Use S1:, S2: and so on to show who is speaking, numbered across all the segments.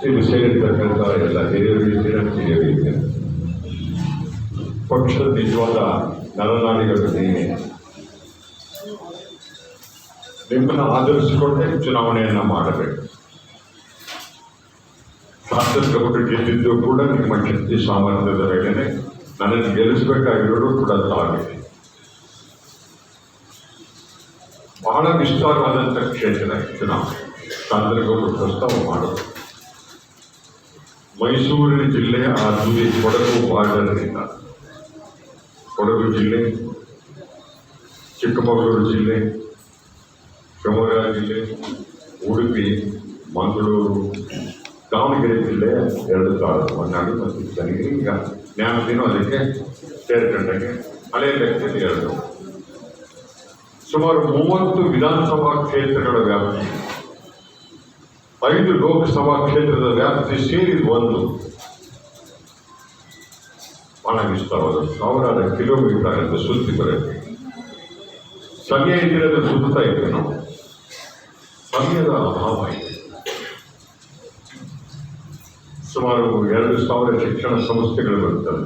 S1: ಇಲ್ಲಿ ಸೇರಿರ್ತಕ್ಕಂಥ ಎಲ್ಲ ಹಿರಿಯರಿಗೆ ಪಕ್ಷದ ನಿಜವಾದ ನರನಾಡಿಗಳು ನೀವೇ. ನಿಮ್ಮನ್ನು ಆಧರಿಸಿಕೊಂಡೇ ಚುನಾವಣೆಯನ್ನು ಮಾಡಬೇಕು. ಶಾಸಕರು ಗೆದ್ದಿದ್ದು ಕೂಡ ನಿಮ್ಮ ಶಕ್ತಿ ಸಾಮರ್ಥ್ಯದ ಮೇಲೆನೆ. ನನ್ನನ್ನು ಗೆಲ್ಲಿಸಬೇಕಾಗಿರೋದು ಕೂಡ ತಾಗಿದೆ. ಬಹಳ ವಿಸ್ತಾರವಾದಂಥ ಕ್ಷೇತ್ರ ಚುನಾವಣೆ ಶಾಸಕರು ಪ್ರಸ್ತಾವ ಮಾಡೋದು. ಮೈಸೂರಿನ ಜಿಲ್ಲೆಯ ಆ ತುದಿ ಕೊಡಗು ಬಾರ್ಡರ್ನಿಂದ ಕೊಡಗು ಜಿಲ್ಲೆ, ಚಿಕ್ಕಮಗಳೂರು ಜಿಲ್ಲೆ, ಶಿವಮೊಗ್ಗ ಜಿಲ್ಲೆ, ಉಡುಪಿ, ಮಂಗಳೂರು, ದಾವಣಗೆರೆ ಜಿಲ್ಲೆಯ 2 ತಾಲೂಕು ಹೊನ್ನಾಳಿ ಮತ್ತು ಚನ್ನಗಿರಿ. ಈಗ ಜ್ಞಾನದಿನೂ ಅದಕ್ಕೆ ಸೇರ್ಕೊಂಡಾಗೆ ಹಳೆಯ ಲೆಕ್ಕದಲ್ಲಿ 2. ಸುಮಾರು 30 ವಿಧಾನಸಭಾ ಕ್ಷೇತ್ರಗಳ ವ್ಯಾಪ್ತಿ, 5 ಲೋಕಸಭಾ ಕ್ಷೇತ್ರದ ವ್ಯಾಪ್ತಿ ಸೇರಿ 1 ಬಹಳ ವಿಸ್ತಾರವಾದ 1000 ಕಿಲೋಮೀಟರ್ ಅಂತ ಸುದ್ದಿ ಬರುತ್ತೆ. ಸಮಯ ಇದ್ದಿರೋದು ಸುತ್ತಾ ಇದ್ವಿ ನಾವು. ಸಮಯದ ಅಭಾವ ಇದೆ. ಸುಮಾರು 2000 ಶಿಕ್ಷಣ ಸಂಸ್ಥೆಗಳು ಬರ್ತವೆ.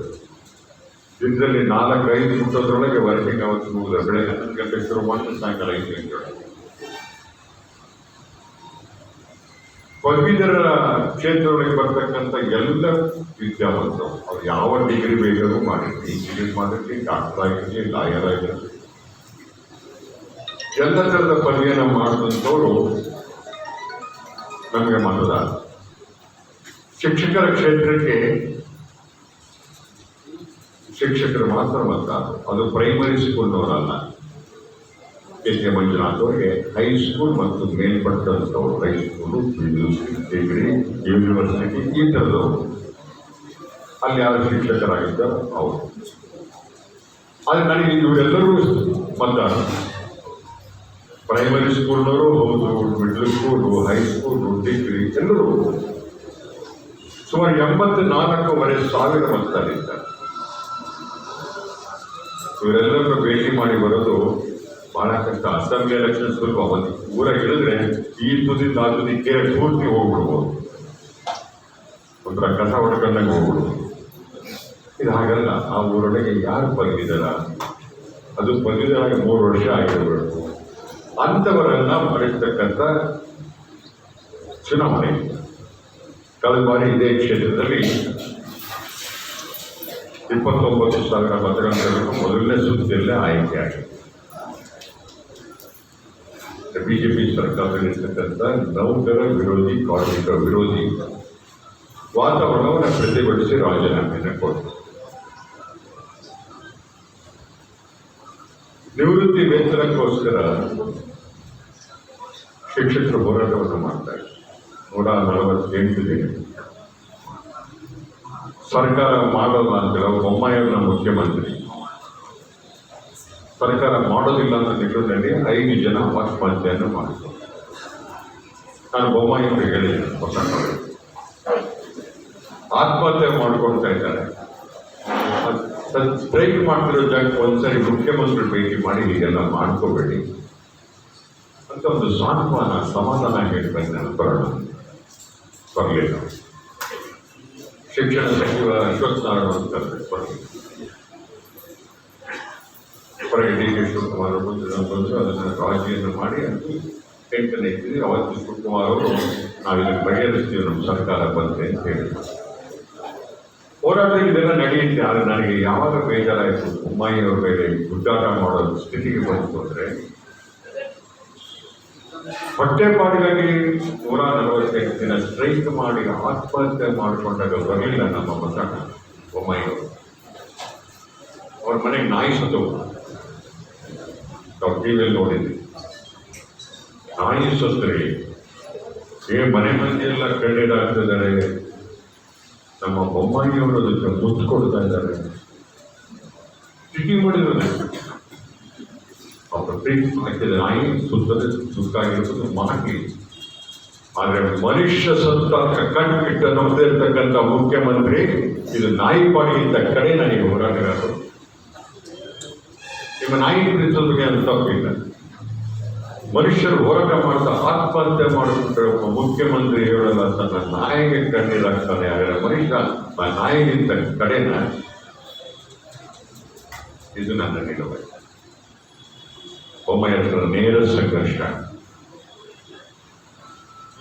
S1: ಇದರಲ್ಲಿ 4-5 ಮುಟ್ಟೋದ್ರೊಳಗೆ ವರ್ಕಿಂಗ್ ಅವತ್ತು ಮುಗಿದ ಬೆಳಗ್ಗೆ 11 ಗಂಟೆಗೆ ಶುರು ಮಾಡಿ ಸಾಯಂಕಾಲ 5 ಗಂಟೆ. ಪದವೀಧರ ಕ್ಷೇತ್ರದೊಳಗೆ ಬರ್ತಕ್ಕಂಥ ಎಲ್ಲ ವಿದ್ಯಾವಂತರು ಅವ್ರು ಯಾವ ಡಿಗ್ರಿ ಬೇಕಾದ್ರೂ ಮಾಡಿರ್ಲಿ, ಇಂಜಿನಿಯರ್ ಮಾಡಿರ್ಲಿ, ಡಾಕ್ಟರ್ ಆಗಿರಲಿ, ಲಾಯರ್ ಆಗಿರಲಿ, ಎಲ್ಲ ಥರದ ಪದವಿಯನ್ನು ಮಾಡಿದಂಥವರು ನಮಗೆ ಮತದಾರ. ಶಿಕ್ಷಕರ ಕ್ಷೇತ್ರಕ್ಕೆ ಶಿಕ್ಷಕರು ಮಾತ್ರ ಮತದಾರರು. ಅದು ಪ್ರೈಮರಿ ಸ್ಕೂಲ್ನವರಲ್ಲ. ಕೆ ಮಂಜುನಾಥ್ ಅವರಿಗೆ ಹೈಸ್ಕೂಲ್ ಮತ್ತು ಮೇಲ್ಪಟ್ಟಂಥವ್ರು, ಹೈಸ್ಕೂಲು, ಡಿಗ್ರಿ, ಯೂನಿವರ್ಸಿಟಿ ಈ ಥರದವರು ಅಲ್ಲಿ ಯಾರು ಶಿಕ್ಷಕರಾಗಿದ್ದಾರೋ ಅವರು. ಆದರೆ ನನಗೆ ಇವರೆಲ್ಲರೂ ಮತದಾರರು. ಪ್ರೈಮರಿ ಸ್ಕೂಲ್ನವರು ಹೌದು, ಮಿಡ್ಲ್ ಸ್ಕೂಲು, ಹೈಸ್ಕೂಲು, ಡಿಗ್ರಿ ಎಲ್ಲರೂ ಸುಮಾರು 84,500 ಮತದಾರರಿದ್ದಾರೆ. ಇವರೆಲ್ಲರನ್ನು ಭೇಟಿ ಮಾಡಿ ಬರೋದು ಬಹಳ ಕಷ್ಟ. ಅಸೆಂಬ್ಲಿ ಎಲೆಕ್ಷನ್ ಸುಲಭ. ಒಂದು ಊರಾಗ ಹೇಳಿದ್ರೆ ಈ ತುದಿಯಿಂದ ಆ ತುದಿ ಕೇಳಿ ಪೂರ್ತಿ ಹೋಗ್ಬಿಡ್ಬೋದು, ಒಂಥರ ಕಸ ಹೊಡ್ಕೊಂಡಂಗೆ ಹೋಗ್ಬಿಡ್ಬೋದು. ಇದು ಹಾಗಲ್ಲ. ಆ ಊರೊಳಗೆ ಯಾರು ಪದವೀಧರ, ಅದು ಪದವೀಧರಾಗಿ 3 ವರ್ಷ ಆಗಿರಬೇಕು, ಅಂಥವರನ್ನ ಮಾಡಿರ್ತಕ್ಕಂಥ ಚುನಾವಣೆ. ಕಳೆದ ಬಾರಿ ಇದೇ ಕ್ಷೇತ್ರದಲ್ಲಿ 29,000 ಮತಗಳನ್ನು ಮೊದಲನೇ ಸುತ್ತಿನಲ್ಲೇ ಆಯ್ಕೆಯಾಗಿದೆ. ಬಿಜೆಪಿ ಸರ್ಕಾರದಲ್ಲಿರ್ತಕ್ಕಂಥ ನೌಕರ ವಿರೋಧಿ, ಕಾರ್ಮಿಕ ವಿರೋಧಿ ವಾತಾವರಣವನ್ನು ಪ್ರತಿಭಟಿಸಿ ರಾಜೀನಾಮೆಯನ್ನು ಕೊಟ್ಟರು. ನಿವೃತ್ತಿ ವೇತನಕ್ಕೋಸ್ಕರ ಶಿಕ್ಷಕರು ಹೋರಾಟವನ್ನು ಮಾಡ್ತಾರೆ. 148 ದಿನ ಸರ್ಕಾರ ಮಾಡಲ್ಲ ಅಂತೇಳಿ ಬೊಮ್ಮಾಯಿಯವರ ಮುಖ್ಯಮಂತ್ರಿ ಸರ್ಕಾರ ಮಾಡೋದಿಲ್ಲ ಅಂತ ನಿಟ್ಟಿನಲ್ಲಿ 5 ಜನ ಆತ್ಮಹತ್ಯೆಯನ್ನು ಮಾಡಿದ್ರು. ನಾನು ಬೊಮ್ಮಾಯಿಯವರಿಗೆ ಹೇಳಿದ್ದೇನೆ, ಹೊಸ ಆತ್ಮಹತ್ಯೆ ಮಾಡ್ಕೊಳ್ತಾ ಇದ್ದಾರೆ. ಸ್ಟ್ರೈಕ್ ಮಾಡ್ತಿರೋ ಜಾಗಕ್ಕೆ ಒಂದ್ಸರಿ ಮುಖ್ಯಮಂತ್ರಿ ಭೇಟಿ ಮಾಡಿ ಹೀಗೆಲ್ಲ ಮಾಡ್ಕೋಬೇಡಿ ಅಂತ ಒಂದು ಸಾಂತ್ವನ, ಸಮಾಧಾನ ಹೇಳ್ಬೇಕು. ನಾನು ಬರಲಿಲ್ಲ. ಶಿಕ್ಷಣ ಸಚಿವ ಅಶ್ವಥ್ ನಾರಾಯಣ ಅಂತ ಬರಲಿಲ್ಲ. ಹೊರಗೆ ಡಿ ಕೆ ಶಿವಕುಮಾರ್ ಬಂದರು. ಅದನ್ನು ರಾಜಿಯನ್ನು ಮಾಡಿ ಅದು ಟೆಂಟನ್ನು ಇಟ್ಟಿದ್ವಿ. ಅವತ್ತು ಶಿವಕುಮಾರ್ ಅವರು ನಾವಿದನ್ನು ಬಗೆಹರಿಸ್ತೀವಿ, ನಮ್ಮ ಸರ್ಕಾರ ಬಂದರೆ ಅಂತ ಹೇಳಿದ್ರು. ಹೋರಾಟ ಇದೆಲ್ಲ ನಡೆಯುತ್ತೆ. ಆದರೆ ನನಗೆ ಯಾವಾಗ ಬೇಜಾರಾಯಿತು, ಬೊಮ್ಮಾಯಿಯವರ ಮೇಲೆ ಗುಡ್ಡಾಟ ಮಾಡೋ ಸ್ಥಿತಿಗೆ ಬಂತು ಅಂದರೆ, ಹೊಟ್ಟೆಪಾಡಿಗಾಗಿ 148 ದಿನ ಸ್ಟ್ರೈಕ್ ಮಾಡಿ ಆತ್ಮಹತ್ಯೆ ಮಾಡಿಕೊಂಡಾಗ ಬರಲಿಲ್ಲ ನಮ್ಮ ಮತ ಬೊಮ್ಮಾಯಿಯವರು. ಅವ್ರ ಮನೆಗೆ ನಾಯಿ ಸತ್ತು ನಾವು ಟಿವಿಯಲ್ಲಿ ನೋಡಿದ್ವಿ. ನಾಯಿ ಸತ್ತರೆ ಮನೆ ಮಂದಿಯೆಲ್ಲ ಕಣ್ಣೀರಾಗ್ತಿದ್ದಾರೆ. ನಮ್ಮ ಬೊಮ್ಮಾಯಿಯವರು ಅದಕ್ಕೆ ಮುತ್ತು ಕೊಡ್ತಾ ಇದ್ದಾರೆ. ಸಿಟಿ ಮಾಡಿದ್ರೆ ಹಾಕಿದ ನಾಯಿ ಸುತ್ತದ ಸುತ್ತಾಗಿರ್ಬೋದು ಮಾಡಲಿ. ಆದರೆ ಮನುಷ್ಯ ಸತ್ತಾಗ ಕಣ್ಣಿಟ್ಟ ನಮ್ಮದೇ ಇರ್ತಕ್ಕಂಥ ಮುಖ್ಯಮಂತ್ರಿ ಇದು ನಾಯಿ ಪಾಡಿಗಿಂತ ಕಡೆ ನನಗೆ ಹೋರಾಟಗಾರರು. ನಿಮ್ಮ ನಾಯಿ ಪ್ರೀತಿಸೋದಕ್ಕೆ ಅಂತ ತಪ್ಪಿಲ್ಲ. ಮನುಷ್ಯರು ಹೋರಾಟ ಮಾಡ್ತಾ ಆತ್ಮಹತ್ಯೆ ಮಾಡಿಕೊಂಡ್ರೆ ಒಬ್ಬ ಮುಖ್ಯಮಂತ್ರಿ ಹೇಳಲ್ಲ ತನ್ನ ನಾಯಿಗೆ ಕಣ್ಣೀರಾಗ್ತಾನೆ. ಆದರೆ ಮನುಷ್ಯ ಆ ನಾಯಿಗಿಂತ ಕಡೆನ. ಇದು ನನ್ನ ನಿಲುವು. ಬೊಮ್ಮಾಯಿಯವರ ನೇರ ಸಂಘರ್ಷ.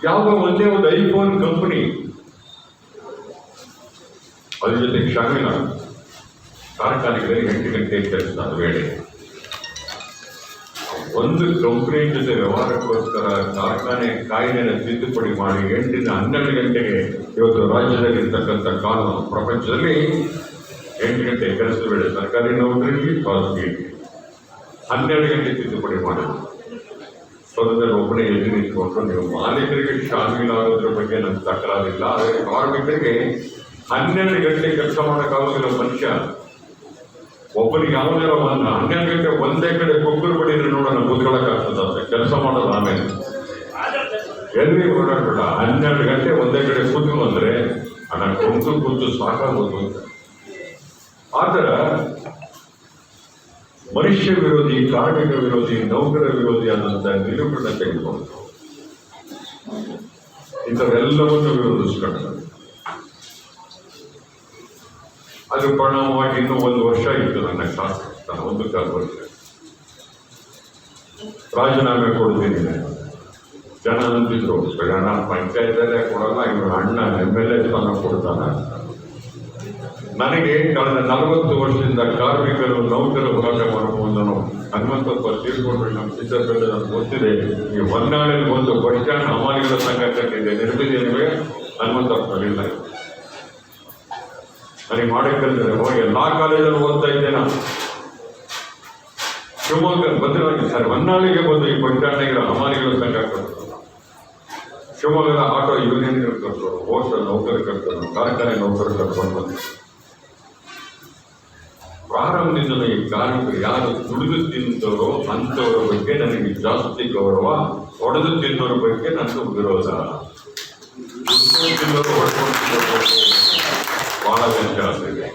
S1: ಯಾವ ಒಂದೇ ಒಂದು ಐಫೋನ್ ಕಂಪನಿ ಅದ್ರ ಜೊತೆ ಶಾಮಿಲ ಕಾರ್ಖಾನೆಗಳಿಗೆ 8 ಗಂಟೆ ಕೆಲಸ ವೇಳೆ. ಒಂದು ಕಂಪನಿ ಜೊತೆ ವ್ಯವಹಾರಕ್ಕೋಸ್ಕರ ಕಾರ್ಖಾನೆ ಕಾಯ್ದೆನ ತಿದ್ದುಪಡಿ ಮಾಡಿ 8 ರಿಂದ 12 ಗಂಟೆಗೆ ಇವತ್ತು ರಾಜ್ಯದಲ್ಲಿ ಇರ್ತಕ್ಕಂಥ ಕಾನೂನು ಪ್ರಪಂಚದಲ್ಲಿ 8 ಗಂಟೆ ಕೆಲಸದ ವೇಳೆ ಸರ್ಕಾರಿ ನೌಕರಿಗೆ ಖಾಸಗಿ 12 ಗಂಟೆ ತಿದ್ದುಪಡಿ ಮಾಡೋದು. ಸ್ವತಂತ್ರ ಒಬ್ಬನೇ ಎದ್ದು ನಿಂತ್ಕೊಂಡು ನೀವು ಮಾಲೀಕರಿಗೆ ಶಾಮೀಲಾಗೋದ್ರ ಬಗ್ಗೆ ನನ್ನ ತಕರಾರಿಲ್ಲ. ಆದರೆ ಕಾರ್ಮಿಕರಿಗೆ 12 ಗಂಟೆ ಕೆಲಸ ಮಾಡೋಕ್ಕಾಗೋದಿಲ್ಲ. ಮನುಷ್ಯ ಒಬ್ಬನಿಗೆ ಯಾವುದಾರ 12 ಗಂಟೆ ಒಂದೇ ಕಡೆ ಕೊಬ್ಬರು ಬಡಿದ್ರೆ ನೋಡೋಣ ಕೂತ್ಕೊಳ್ಳೋಕ್ಕಾಗ್ತದ ಕೆಲಸ ಮಾಡೋದು. ಆಮೇಲೆ ಎಲ್ಲಿ ಓಡಾಡಬೇಡ. 12 ಗಂಟೆ ಒಂದೇ ಕಡೆ ಕೂತು ಅಂದ್ರೆ ಹಣ ಕೂತು ಸಾಕಾಗೋದು ಅಂತ. ಆತರ ಮನುಷ್ಯ ವಿರೋಧಿ, ಕಾರ್ಮಿಕ ವಿರೋಧಿ, ನೌಕರ ವಿರೋಧಿ ಆದಂತಹ ನಿಲುವುಗಳನ್ನ ತೆಗೆದುಕೊಂಡು ಇಂಥವೆಲ್ಲವನ್ನು ವಿರೋಧಿಸ್ಕೊಂಡು ಅದ್ರ ಪರಿಣಾಮವಾಗಿ ಇನ್ನೂ 1 ವರ್ಷ ಇತ್ತು ನನ್ನ ಶಾಸಕ. 1.25 ವರ್ಷ ರಾಜೀನಾಮೆ ಕೊಡ್ತೀನಿ. ಜನ ಅಂತಿದ್ರು ಜನ ಪಂಚಾಯತಲ್ಲೇ ಕೊಡಲ್ಲ, ಇವರು ಅಣ್ಣ MLA ಸ್ಥಾನ ಕೊಡ್ತಾನ. ನನಗೆ ಕಳೆದ 40 ವರ್ಷದಿಂದ ಕಾರ್ಮಿಕರು ನೌಕರರು ಹೋರಾಟ ಮಾಡಬಹುದು. ಹನುಮಂತಪ್ಪ ತೀರ್ಕೊಂಡ್ರೆ ನಮ್ಮ ಚಿತ್ರದಲ್ಲಿ ನಮ್ಗೆ ಗೊತ್ತಿದೆ. ಈ ಹೊನ್ನಾಳಿಗೆ ಒಂದು ಬಸ್ ಸ್ಟ್ಯಾಂಡ್ ಹಮಾಲಿಗಳ ಸಂಘ ಕಟ್ಟಿದೆ. ನಿರ್ಮಿಸಿದ್ದೇವೆ ಹನುಮಂತಪ್ಪನಲ್ಲಿಲ್ಲ. ನನಗೆ ಮಾಡಕ್ಕಂದ್ರೆ ಹೋಗಿ ಎಲ್ಲಾ ಕಾಲೇಜಲ್ಲಿ ಓದ್ತಾ ಇದ್ದೆ ನಾನು. ಶಿವಮೊಗ್ಗ ಭದ್ರವಾಗಿ ಸರ್ ಹೊನ್ನಾಳಿಗೆ ಬಂದು ಈ ಬಸ್ ಸ್ಟ್ಯಾಂಡ್ನಾಗಿರೋ ಹಮಾಲಿಗಳ ಸಂಘ ಕಟ್ಟೋದು, ಶಿವಮೊಗ್ಗದ ಆಟೋ ಯೂನಿಯನ್ ಕಟ್ಟೋದು, ಹೋಟೆಲ್ ನೌಕರು ಕಟ್ಟೋದು, ಕಾರ್ಖಾನೆ ನೌಕರು ಕಟ್ಕೊಂಡು ಬಂದು ಪ್ರಾರಂಭದಿಂದಲೂ ಈ ಕಾರ್ಮಿಕರು ಯಾರು ದುಡಿದು ತಿಂದವರೋ ಅಂಥವ್ರ ಬಗ್ಗೆ ನನಗೆ ಜಾಸ್ತಿ ಗೌರವ. ಹೊಡೆದು ತಿನ್ನೋರ ಬಗ್ಗೆ ನನಗೂ ವಿರೋಧ. ತಿನ್ನೋರು ಹೊಡ್ಕೊಂಡು ಬಹಳ ವ್ಯತ್ಯಾಸ ಇದೆ.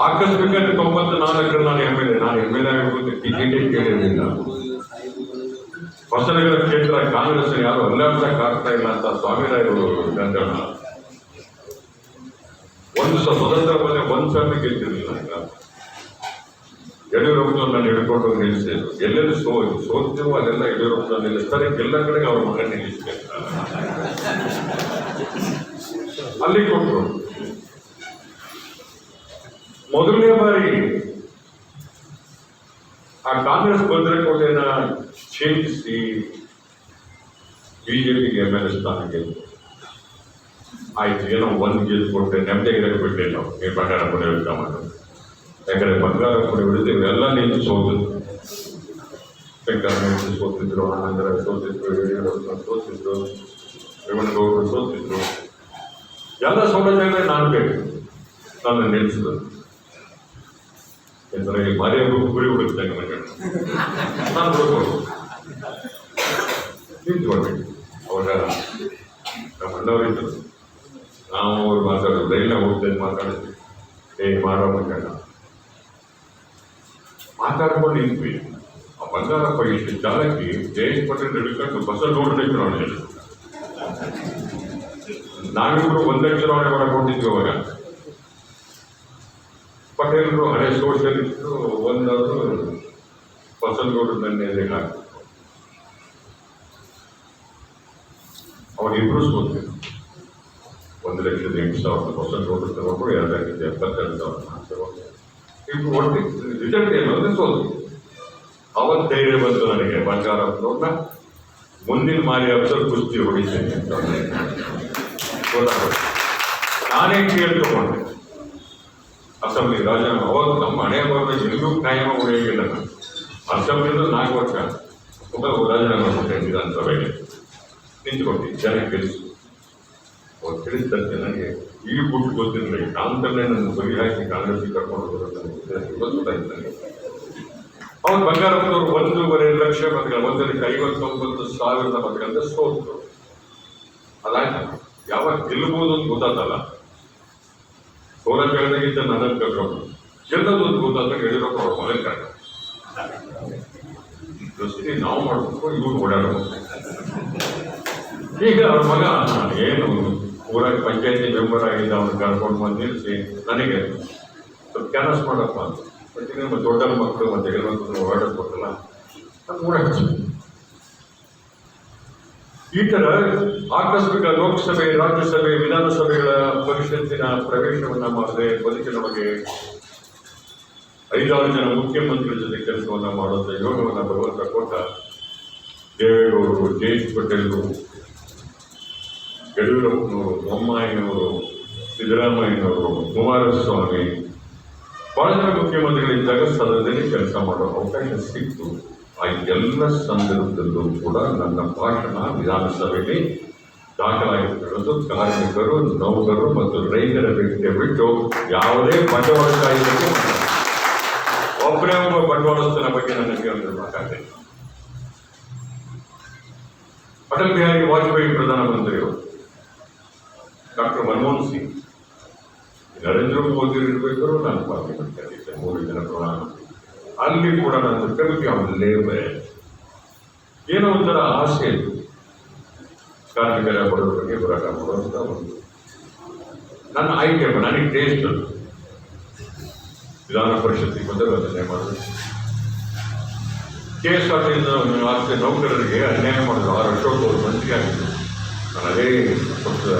S1: ಆಕಸ್ಮಿಕ 94 ನಾನು MLA ಆಗೋದು ಟಿಕೆಟೇ ಕೇಳಿರಲಿಲ್ಲ. ಹೊಸನಗರ ಕ್ಷೇತ್ರ ಕಾಂಗ್ರೆಸ್ ಯಾರು ಅಲ್ಲಾಡ್ಸಕ್ ಆಗ್ತಾ ಇಲ್ಲ ಅಂತ ಸ್ವಾಮಿರಾಯರು ಗಂಧಣ ಸ್ವತಂತ್ರ ಬಂದ್ರೆ 1 ಸಲ ಗೆದ್ದಿರಲಿಲ್ಲ. ಯಡಿಯೂರಪ್ಪ ನಾನು ಹಿಡ್ಕೊಂಡು ನಿಲ್ಲಿಸಿದ್ರು. ಎಲ್ಲೆಲ್ಲಿ ಸೋತಿದ್ರು ಅಲ್ಲೆಲ್ಲ ಯಡಿಯೂರಪ್ಪ ನಿಲ್ಲಿಸ್ತಾರೆ. ಎಲ್ಲ ಕಡೆಗೆ ಅವ್ರ ಮಗ ನಿಲ್ಲಿಸ್ಬೇಕು. ಅಲ್ಲಿ ಕೊಟ್ಟರು. ಮೊದಲನೇ ಬಾರಿ ಆ ಕಾಂಗ್ರೆಸ್ ಭದ್ರಕೋಟೆನ ಛೇದಿಸಿ ಬಿಜೆಪಿಗೆ MLA ಸ್ಥಾನ ಗೆದ್ದು ಆಯ್ತು. ಏನೋ 1 ಗೆದ್ದು ಕೊಟ್ಟೆ, ನೆಮ್ಮದಿಗೆ ಬಿಟ್ಟಿಲ್ಲ. ಈ ಬಂಗಾರ ಕೊಡೆ ಯುದ್ಧ ಮಾಡೋದು. ಯಾಕಂದ್ರೆ ಬಂಗಾರ ಕೊಡೆ ಹಿಡಿದು ಇವೆಲ್ಲ ನಿಂತು ಸೋತಿದ್ರು. ಶಂಕರನಾಯ್ಕ ಸೋತಿದ್ರು, ಆನಂದರ ಸೋತಿದ್ರು, ಯಡಿಯೂರಪ್ಪ ಸೋತಿದ್ರು, ರೇವಣಗೌಡರು ಸೋತಿದ್ರು. ಎಲ್ಲ ಸೌಲಭ್ಯಗಳೇ ನಾನು ಬೇಕು. ನಾನು ನಿಲ್ಲಿಸಿದ್ರು. ಯಾಕಂದ್ರೆ ಈ ಮಾರಿಯಬ್ಬ ಗುರಿ ಹುಡುಕ್ತಂಗೆ ನನಗೆ ನಾನು ಹುಡುಕೋದು ನಿಂತ್ಕೊಳ್ಬೇಕು. ಅವಾಗ ನಮ್ಮ ಅಣ್ಣವರಿದ್ದರು. ನಾವು ಅವ್ರು ಮಾತಾಡೋದು, ರೈಲ್ನ ಹೋಗ್ತೇನೆ ಮಾತಾಡಿದ್ವಿ. ಮಾರಮ್ಮ ಮಾತಾಡ್ಕೊಂಡು ನಿಂತ್ವಿ. ಆ ಬಂಗಾರಪ್ಪ ಇಷ್ಟು ಚಾಲಕಿ ಜಯೇಶ್ ಪಟೇಲ್ ಹಿಡ್ಕೊಂಡು ಬಸ್ಸಲ್ಲಿ ನೋಡಿದ್ರೆ ಚುನಾವಣೆ. ನಾವಿಬ್ರು ಒಂದೇ ಚುನಾವಣೆ ಮಾಡಿಕೊಂಡಿದ್ವಿ. ಅವಾಗ ಪಟೇಲರು ಹಳೆ ಸೋಷಿಯಲಿಸ್ಟರು, ಒಂದಾದ್ರು ಬಸನಗೌಡರು ನನ್ನ ಎದುರಿಗೆ ಹಾಕ್ತಿದ್ರು. ಅವರಿಬ್ರು ಸೋತಿದ್ರು. 1,08,000 ಬಸನಗೌಡರು ತಗೊಂಡು 2,72,000 ಇಬ್ರು ಒಟ್ಟು ರಿಸಲ್ಟ್ ಏನು ಅಂದ್ರೆ ಸೋತು. ಅವತ್ತು ಧೈರ್ಯ ಬಂತು ನನಗೆ, ಬಂಗಾರಪ್ಪನವ್ರನ್ನ ಮುಂದಿನ ಮಾರಿ ಅಫ್ಸರ್ ಕುಸ್ತಿ ಹೊಡಿತೇನೆ ಅಂತ ನಾನೇ ಕೇಳ್ಕೊಂಡೆ. ಅಸೆಂಬ್ಲಿ ರಾಜೀನಾಮೆ ಅವಾಗ ನಮ್ಮ ಹಣೆ ಬರೋದ ಎಲ್ಲೂ ಕಾಯಮ ಉಳಿಯೋಗಿಲ್ಲ. ನಾನು ಅಸೆಂಬ್ಲಿಂದ 4 ವರ್ಷ ರಾಜೀನಾಮೆ ಕೊಟ್ಟೆ. ವಿಧಾನಸಭೆಗೆ ನಿಂತ್ಕೊಂಡು ಜನ ಗೆಲ್ಲಿಸು ಅವ್ರು ತಿಳಿಸ್ತಂತೆ. ನನಗೆ ಈಗ ಬಿಟ್ಟು ಗೊತ್ತಿರಲಿಲ್ಲ. ಕಾಂತಲ್ಲೇ ನನ್ನ ಬರಿ ಹಾಕಿ ಕಾಂಗ್ರೆಸ್ಗೆ ಕರ್ಕೊಂಡು ಹೋಗೋದು ಗೊತ್ತಾಯ್ತು ನನಗೆ. ಅವ್ರು ಬಂಗಾರಪ್ಪನವ್ರು 1.5 ಲಕ್ಷ ಮತಗಳು, 1,59,000 ಮತಗಳಿಂದ ಸೋತರು. ಅದಾಯ್ತು. ಯಾವಾಗ ಗೆಲ್ಲಬಹುದು ಅಂತ ಗೊತ್ತಾತಲ್ಲ. ಸೋಲಕ್ಕಾಗದಾಗಿದ್ದ ನನ್ನನ್ನು ಕರ್ಕೊಂಡು ಗೆಲ್ಲೋದು ಅಂತ ಗೊತ್ತಾದಾಗ ಯಡಿಯೂರಪ್ಪ ಅವ್ರ ಮಗನ ಕರ್ಕೊಂಡು ದೃಷ್ಟಿ ನಾವು ಮಾಡಬೇಕು, ಇವ್ರು ಓಡಾಡಬೇಕು. ಈಗ ಅವ್ರ ಮಗ ಏನು ಊರಾಗ ಪಂಚಾಯತಿ ಮೆಂಬರ್ ಆಗಿದ್ದ ಅವ್ನು ಕರ್ಕೊಂಡು ಬಂದು ನಿಲ್ಲಿಸಿ ನನಗೆ ಸ್ವಲ್ಪ ಕ್ಯಾನ್ವಸ್ ಮಾಡಪ್ಪ ಅಂತ. ಮತ್ತೆ ನಮ್ಮ ದೊಡ್ಡ ಮಕ್ಕಳು ಮತ್ತೆ ಹೆಣ್ಮಕ್ಳು ಆರ್ಡರ್ ಕೊಟ್ಟಲ್ಲ, ನಾನು ಊರಾಗ ಈ ಥರ ಆಕಸ್ಮಿಕ ಲೋಕಸಭೆ, ರಾಜ್ಯಸಭೆ, ವಿಧಾನಸಭೆಗಳ ಪರಿಷತ್ತಿನ ಪ್ರವೇಶವನ್ನ ಮಾಡದೆ ಬದುಕಿನೊಳಗೆ 5-6 ಜನ ಮುಖ್ಯಮಂತ್ರಿಗಳ ಜೊತೆ ಕೆಲಸವನ್ನ ಮಾಡುವಂಥ ಯೋಗವನ್ನ ಭಗವಂತ ಕೊಟ್ಟ. ದೇವೇಗೌಡರು, ಜಯಂತ್ ಪಟೇಲರು, ಯಡಿಯೂರಪ್ಪನವರು, ಬೊಮ್ಮಾಯಿನವರು, ಸಿದ್ದರಾಮಯ್ಯನವರು, ಕುಮಾರಸ್ವಾಮಿ, ಬಹಳ ಜನ ಮುಖ್ಯಮಂತ್ರಿಗಳಿದ್ದಾಗ ಸದನದಲ್ಲಿ ಕೆಲಸ ಮಾಡೋ ಅವಕಾಶ ಸಿಕ್ತು. ಆ ಎಲ್ಲ ಸಂದರ್ಭದಲ್ಲೂ ಕೂಡ ನನ್ನ ಭಾಷಣ ವಿಧಾನಸಭೆಯಲ್ಲಿ ದಾಖಲಾಗಿರುವುದು ಕಾರ್ಮಿಕರು, ನೌಕರರು ಮತ್ತು ರೈತರ ವ್ಯಕ್ತಿಯ ಬಿಟ್ಟು ಯಾವುದೇ ಬಂಡವಾಳಶಾಹಿಗಳಿಗೆ ಒಬ್ಬರೇ ಒಬ್ಬ ಬಂಡವಾಳಸ್ಥನ ಬಗ್ಗೆ ನನಗೆ ಒಂದು ಮಾತಾಡಿದೆ. ಅಟಲ್ ಬಿಹಾರಿ ವಾಜಪೇಯಿ ಪ್ರಧಾನಮಂತ್ರಿಯವರು, ಡಾಕ್ಟರ್ ಮನಮೋಹನ್ ಸಿಂಗ್, ನರೇಂದ್ರ ಮೋದಿ ಇರಬೇಕಾದ್ರು ನಾನು ಪಾರ್ಲಿಮೆಂಟ್ ಕರೀತೆ 3 ಜನ ಪ್ರಧಾನಮಂತ್ರಿ. ಅಲ್ಲಿ ಕೂಡ ನನ್ನ ಕವಿತೆ ಅವನಲ್ಲೇ ಏನೋ ಒಂಥರ ಆಸೆ ಇತ್ತು, ಕಾರ್ಮಿಕರ ಬಡವರ ಬಗ್ಗೆ ಹೋರಾಟ ಮಾಡುವಂತ ಒಂದು ನನ್ನ ಆಯ್ಕೆ. ನನಗೆ ಟೇಸ್ಟ್ ಅದು ವಿಧಾನ ಪರಿಷತ್ತಿಗೆ ಬಂದರೆ ಅದನ್ನೇ ಮಾಡೋದು. KSRTC ಆಸ್ತಿ ನೌಕರರಿಗೆ ಅನ್ಯಾಯ ಮಾಡಿದ್ರು. 6 ವರ್ಷಕ್ಕೆ ಅವರು ಮಂತ್ರಿ ಆಗಿದ್ದರು. ನಾನು ಅದೇ ಪಕ್ಷದ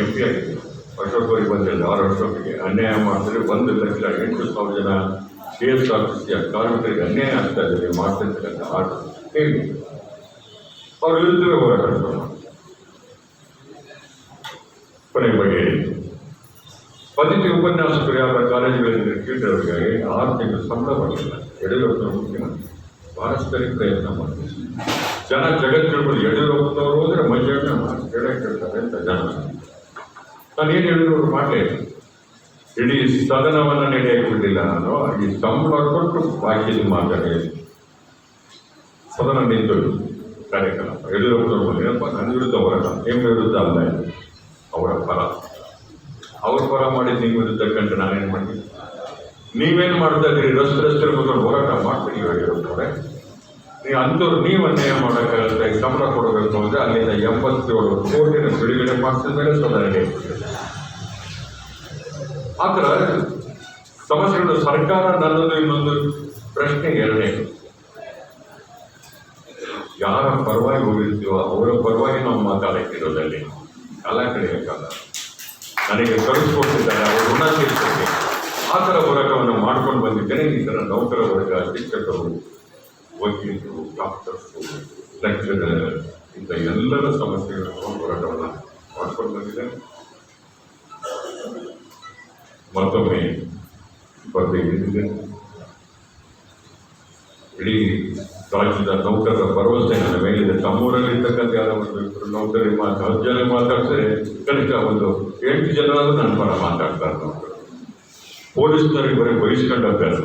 S1: MP ಆಗಿದ್ದೆ. ಅಶೋಕವರಿಗೆ ಬಂದಿಲ್ಲ. 6 ವರ್ಷಕ್ಕೆ ಅನ್ಯಾಯ ಮಾಡಿದ್ರೆ 1,08,000 ಜನ KSRTC ಕಾರ್ಮಿಕರಿಗೆ ಅನ್ಯಾಯ ಆಗ್ತಾ ಇದ್ದಾರೆ ಮಾಡ್ತಿರ್ತಕ್ಕಂಥ ಆಟ ಹೇಗೆ ಅವ್ರ ವಿರುದ್ಧವೇ ಹೋರಾಟ ಕೊನೆಯ ಬಗ್ಗೆ ಪದ್ಧತಿ ಉಪನ್ಯಾಸಕರು ಯಾರ ಕಾಲೇಜುಗಳಲ್ಲಿ ಕೇಳಿದವರಿಗೆ 6 ತಿಂಗಳು ಸಂಬಳ ಬರಲಿಲ್ಲ. ಯಡಿಯೂರಪ್ಪನವರು ಮುಖ್ಯಮಂತ್ರಿ ಬಹಳಷ್ಟು ಪ್ರಯತ್ನ ಮಾಡ್ತಾರೆ. ಜನ ಜಗತ್ತಿನ ಯಡಿಯೂರಪ್ಪನವರು ಹೋದ್ರೆ ಮಂಜಣ್ಣ ಕೇಳ್ತಾರೆ ಅಂತ ಜನ. ನಾನು ಏನು ಹೇಳಿದ್ರು ಮಾಡಲೇ ಇಡೀ ಸದನವನ್ನು ನಡೆಯಕ್ಕೆ ಬಿಡಲಿಲ್ಲ. ನಾನು ಈ ಸಂಬಳ ಕೊಟ್ಟು ಬಾಕಿದು ಮಾತಾಡಿ ಸದನ ನಿಂತು ಕಾರ್ಯಕ್ರಮ ಯಡಿಯೂರಪ್ಪನವರು ಏನಪ್ಪ ನನ್ನ ವಿರುದ್ಧ ಹೋರಾಟ, ನಿಮ್ಮ ವಿರುದ್ಧ ಅಲ್ಲ, ಅವರ ಪರ. ಅವ್ರ ಪರ ಮಾಡಿದ್ದು ನಿಮ್ಮ ವಿರುದ್ಧ ಕಂಡು ನಾನೇನು ಮಾಡಿದ್ದೀನಿ? ನೀವೇನು ಮಾಡ್ತಾ ಇದ್ದೀರಿ? ರಸ್ತೆ ಬಗ್ಗೆ ಹೋರಾಟ ಮಾಡ್ತೀರಿ ಯಡಿಯೂರಪ್ಪನವರೇ. ನೀವು ಅಂಥವ್ರು ನೀವು ಅನ್ಯಾಯ ಮಾಡೋಕ್ಕಾಗುತ್ತೆ. ಸಂಬಳ ಕೊಡಬೇಕು ಅಂದರೆ ಅಲ್ಲಿಂದ 87 ಕೋಟಿನ ಬಿಡುಗಡೆ ಮಾಡಿಸಿದ ಮೇಲೆ ಸದನ ನಡೆಯುತ್ತದೆ. ಆ ಥರ ಸಮಸ್ಯೆಗಳು ಸರ್ಕಾರ ನನ್ನದು ಇನ್ನೊಂದು ಪ್ರಶ್ನೆ ಎರಡನೇ, ಯಾರ ಪರವಾಗಿ ಹೋಗಿರ್ತೀವೋ ಅವರ ಪರವಾಗಿ ನಾವು ಮಾತಾಡಕ್ಕಿರೋದಲ್ಲಿ ಕಾಲ ಕಳೆಯೋಕ್ಕಲ್ಲ. ನನಗೆ ಕಳಿಸ್ಕೊಡ್ತಿದ್ದಾರೆ, ಅವರು ಋಣ ತೀರಿಸೋಕ್ಕೆ ಆ ಥರ ಹೋರಾಟವನ್ನು ಮಾಡ್ಕೊಂಡು ಬಂದಿದ್ದೇನೆ. ಈ ಥರ ನೌಕರ ವರ್ಗ, ಶಿಕ್ಷಕರು, ವಕೀಲರು, ಡಾಕ್ಟರ್ಸು, ಲೆಕ್ಚರರ್, ಇಂಥ ಎಲ್ಲರ ಸಮಸ್ಯೆಗಳನ್ನು ಹೋರಾಟವನ್ನು ಮಾಡ್ಕೊಂಡು ಬಂದಿದ್ದೇನೆ. ಮತ್ತೊಮ್ಮೆ ಸ್ಪರ್ಧೆಗಿದ್ದಿದೆ. ಇಡೀ ರಾಜ್ಯದ ನೌಕರರ ಭರವಸೆ ನನ್ನ ಮೇಲಿದೆ. ತಮ್ಮೂರಲ್ಲಿರ್ತಕ್ಕಂಥ ಯಾರೋ ಒಂದು ನೌಕರಿ 10 ಜನ ಮಾತಾಡ್ತಾರೆ, ಕನಿಷ್ಠ ಒಂದು 8 ಜನರಾದ್ರೂ ನನ್ನ ಪರ ಮಾತಾಡ್ತಾರೆ ನೌಕರರು. ಪೊಲೀಸ್ನವ್ರಿಗೆ ಬರೀ ಬಯಸ್ಕೊಂಡ ಅಭ್ಯಾಸ.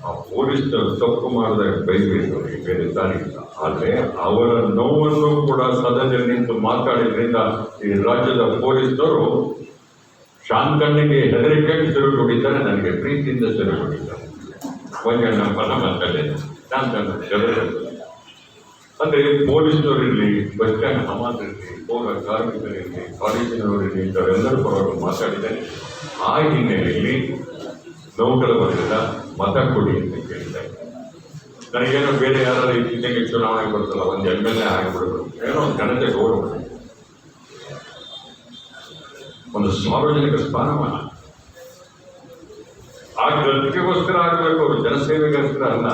S1: ಆ ಪೊಲೀಸ್ನವರು ತಪ್ಪು ಮಾಡಿದಾಗ ಬೈಬೇಕವರಿಗೆ, ಬೇರೆ ದಾರಿ ಇಲ್ಲ. ಆದರೆ ಅವರ ನೋವನ್ನು ಕೂಡ ಸದನದಲ್ಲಿ ನಿಂತು ಮಾತಾಡಿದ್ರಿಂದ ಈ ರಾಜ್ಯದ ಪೊಲೀಸ್ನವರು ಶಾಂತಣ್ಣಿಗೆ ಹೆದರಿಕೆ ಸೆರೆ ಹೊಡಿತಾರೆ, ನನಗೆ ಪ್ರೀತಿಯಿಂದ ಸೆರೆ ಹೊಡಿತಾರೆ. ಮಂಜಣ್ಣ ಪದ ಮಾತಾಡಿದೆ, ಶಾಂತಣ್ಣ ಹೆದರಿಕೆ. ಅಂದರೆ ಪೊಲೀಸ್ನವರಿರಲಿ, ಬಸ್ ಸ್ಟ್ಯಾಂಡ್ ಸಮಾಜರಿರಲಿ, ಪೌರ ಕಾರ್ಮಿಕರಿರಲಿ, ಕಾಲೇಜಿನವರಿರಲಿ, ಇಂಥವೆಲ್ಲರ ಪರವಾಗಿ ಮಾತಾಡಿದ್ದೇನೆ. ಆ ಹಿನ್ನೆಲೆಯಲ್ಲಿ ನೌಕರ ವರ್ಗದ ಮತ ಕೊಡಿ ಅಂತ ಕೇಳಿದ್ದಾರೆ. ನನಗೇನೋ ಬೇರೆ ಯಾರಾದ್ರೂ ಇತ್ತೀಚೆಗೆ ಚುನಾವಣೆ ಬರ್ತಲ್ಲ, ಒಂದು MLA ಆಗಿಬಿಡೋದು, ಏನೋ ಒಂದು ಘನತೆ ಗೌರವ, ಒಂದು ಸಾರ್ವಜನಿಕ ಸ್ಥಾನಮಾನ. ಆ ಗಳಿಕೆಗೋಸ್ಕರ ಆಗಬೇಕು, ಅವರು ಜನಸೇವೆಗೋಸ್ಕರ ಅಲ್ಲ.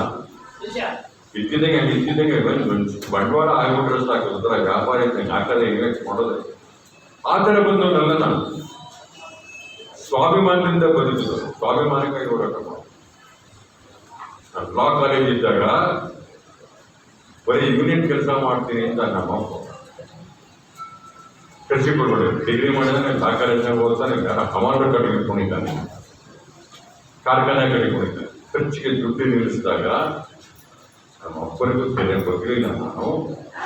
S1: ಇದ್ದಿದ್ದಂಗೆ ಬಂಡವಾಳ ಆಗಿಬಿಟ್ರೆ ಸಾಕು, ಒಂಥರ ವ್ಯಾಪಾರ ಹಾಕದೆ ಇನ್ವೆಸ್ಟ್ ಮಾಡೋದು. ಆ ಥರ ಬಂದವನಲ್ಲ ನಾನು. ಸ್ವಾಭಿಮಾನದಿಂದ ಬದುಕಿದ್ರು, ಸ್ವಾಭಿಮಾನಕ್ಕಾಗಿ ಹೋರಾಟ ಮಾಡೋದು. ನಾನು ಲಾ ಕಾಲೇಜ್ ಇದ್ದಾಗ ಬರೀ ಯೂನಿಯನ್ ಕೆಲಸ ಮಾಡ್ತೀನಿ ಅಂತ ನಮ್ಮ ಕಳಿಸಿಕೊಡ್ಬೇಡಿ. ಡಿಗ್ರಿ ಮಾಡಿದ್ರೆ ಲಾ ಕಾಲೇಜ್ನಾಗ ಓದ್ತಾನೆ, ಕಮಾಂಡರ್ ಕಡೆಗೆ ಇಟ್ಕೊಂಡಿದ್ದಾನೆ, ಕಾರ್ಖಾನೆ ಕಟ್ಟಿಕೊಂಡಿದ್ದಾನೆ. ಖರ್ಚಿಗೆ ದುಡ್ಡು ನಿಲ್ಲಿಸಿದಾಗ ನಮ್ಮ ಒಬ್ಬರಿಗೂ ಬೇರೆ ಬರಲಿಲ್ಲ. ನಾನು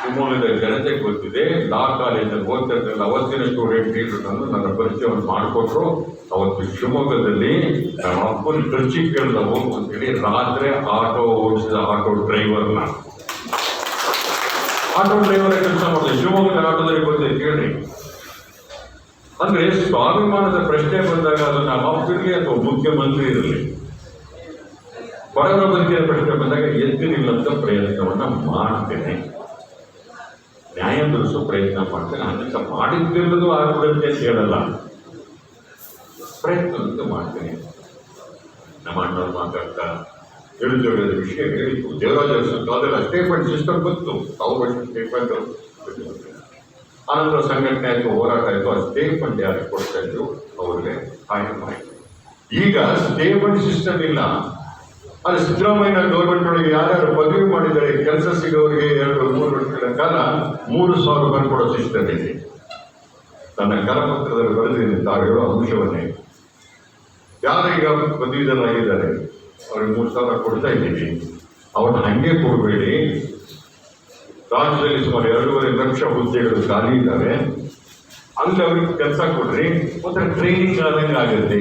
S1: ಶಿವಮೊಗ್ಗದ ಜನತೆಗೆ ಗೊತ್ತಿದೆ. ಲಾ ಕಾಲೇಜಲ್ಲಿ ಓದ್ತಿರ್ತಾರೆ, ಅವತ್ತಿನ ಸ್ಟೂಡೆಂಟ್ ಲೀಡರ್ ನನ್ನ ಪರಿಚಯವನ್ನು ಮಾಡಿಕೊಟ್ರು. ಅವತ್ತು ಶಿವಮೊಗ್ಗದಲ್ಲಿ ನಮ್ಮ ಅಪ್ಪನ ಖರ್ಚಿಗೆ ಕೇಳಿದ ಹೋಗು ಅಂತೇಳಿ ರಾತ್ರಿ ಆಟೋ ಓಡಿಸಿದ ಆಟೋ ಡ್ರೈವರ್ನ ಕೆಲಸ ಮಾಡಿದೆ. ಶಿವಮೊಗ್ಗದ ಆಟೋದಲ್ಲಿ ಗೊತ್ತಿದೆ ಕೇಳಿ. ಅಂದ್ರೆ ಸ್ವಾಭಿಮಾನದ ಪ್ರಶ್ನೆ ಬಂದಾಗ ಅದು ನಮ್ಮ ಅಪ್ಪನಿಗೆ ಅಥವಾ ಮುಖ್ಯಮಂತ್ರಿ ಇರಲಿ, ಬಡವರ ಬಗ್ಗೆ ಪ್ರಶ್ನೆ ಬಂದಾಗ ಎದ್ದು ನಿಲ್ಲಂತ ಪ್ರಯತ್ನವನ್ನ ಮಾಡ್ತೇನೆ, ನ್ಯಾಯ ತೋರಿಸೋ ಪ್ರಯತ್ನ ಮಾಡ್ತೇನೆ. ಅಂತ ಮಾಡಿದ್ದಿರೋದು ಆಗ್ಬಿಡುತ್ತೆ ಅಂತ ಹೇಳಲ್ಲ, ಪ್ರಯತ್ನ ಅಂತ ಮಾಡ್ತೇನೆ. ನಮ್ಮ ಅಣ್ಣವ್ರು ಮಾತಾಡ್ತಾ ನಿರುದ್ಯೋಗದ ವಿಷಯ ಹೇಳಿತ್ತು. ದೇವರಾಜ ಅದೆಲ್ಲ ಸ್ಟೇಟ್ಮೆಂಟ್ ಸಿಸ್ಟಮ್ ಬಂತು, ತಾವು ಸ್ಟೇಟ್ಮೆಂಟ್. ಆನಂತರ ಸಂಘಟನೆ ಆಯಿತು, ಹೋರಾಟ ಆಯಿತು. ಆ ಸ್ಟೇಟ್ಮೆಂಟ್ ಯಾರಿಗೆ ಕೊಡ್ತಾ ಇದ್ರು ಅವ್ರಿಗೆ ಕಾಯಂ ಆಯಿತು. ಈಗ ಸ್ಟೇಟ್ಮೆಂಟ್ ಸಿಸ್ಟಮ್ ಇಲ್ಲ. ಅದು ಸಿದ್ದರಾಮಯ್ಯ ಗೌರ್ಮೆಂಟ್ ಒಳಗೆ ಯಾರ್ಯಾರು ಪದವಿ ಮಾಡಿದರೆ ಕೆಲಸ ಸಿಗೋರಿಗೆ 2-3 ವರ್ಷಗಳ ಕಾಲ 3,000 ರೂಪಾಯಿ ಕೊಡೋ ಸಿಸ್ಟಮ್ ಇದೆ. ತನ್ನ ಕರಪತ್ರದಲ್ಲಿ ಬರೆದಿದೆ ತಾವು ಹೇಳೋ ಅಂಶವನ್ನೇ. ಯಾರೀಗ ಪದವೀಧರರಾಗಿದ್ದಾರೆ ಅವ್ರಿಗೆ 3,000 ಕೊಡ್ತಾ ಇದ್ದೀವಿ. ಅವ್ರನ್ನ ಹಂಗೆ ಕೊಡಬೇಡಿ. ರಾಜ್ಯದಲ್ಲಿ ಸುಮಾರು 2.5 ಲಕ್ಷ ಹುದ್ದೆಗಳು ಖಾಲಿ ಇದ್ದಾವೆ, ಅಲ್ಲಿ ಅವ್ರಿಗೆ ಕೆಲಸ ಕೊಡ್ರಿ. ಒಂಥರ ಟ್ರೈನಿಂಗ್ ಆದಂಗೆ ಆಗುತ್ತೆ.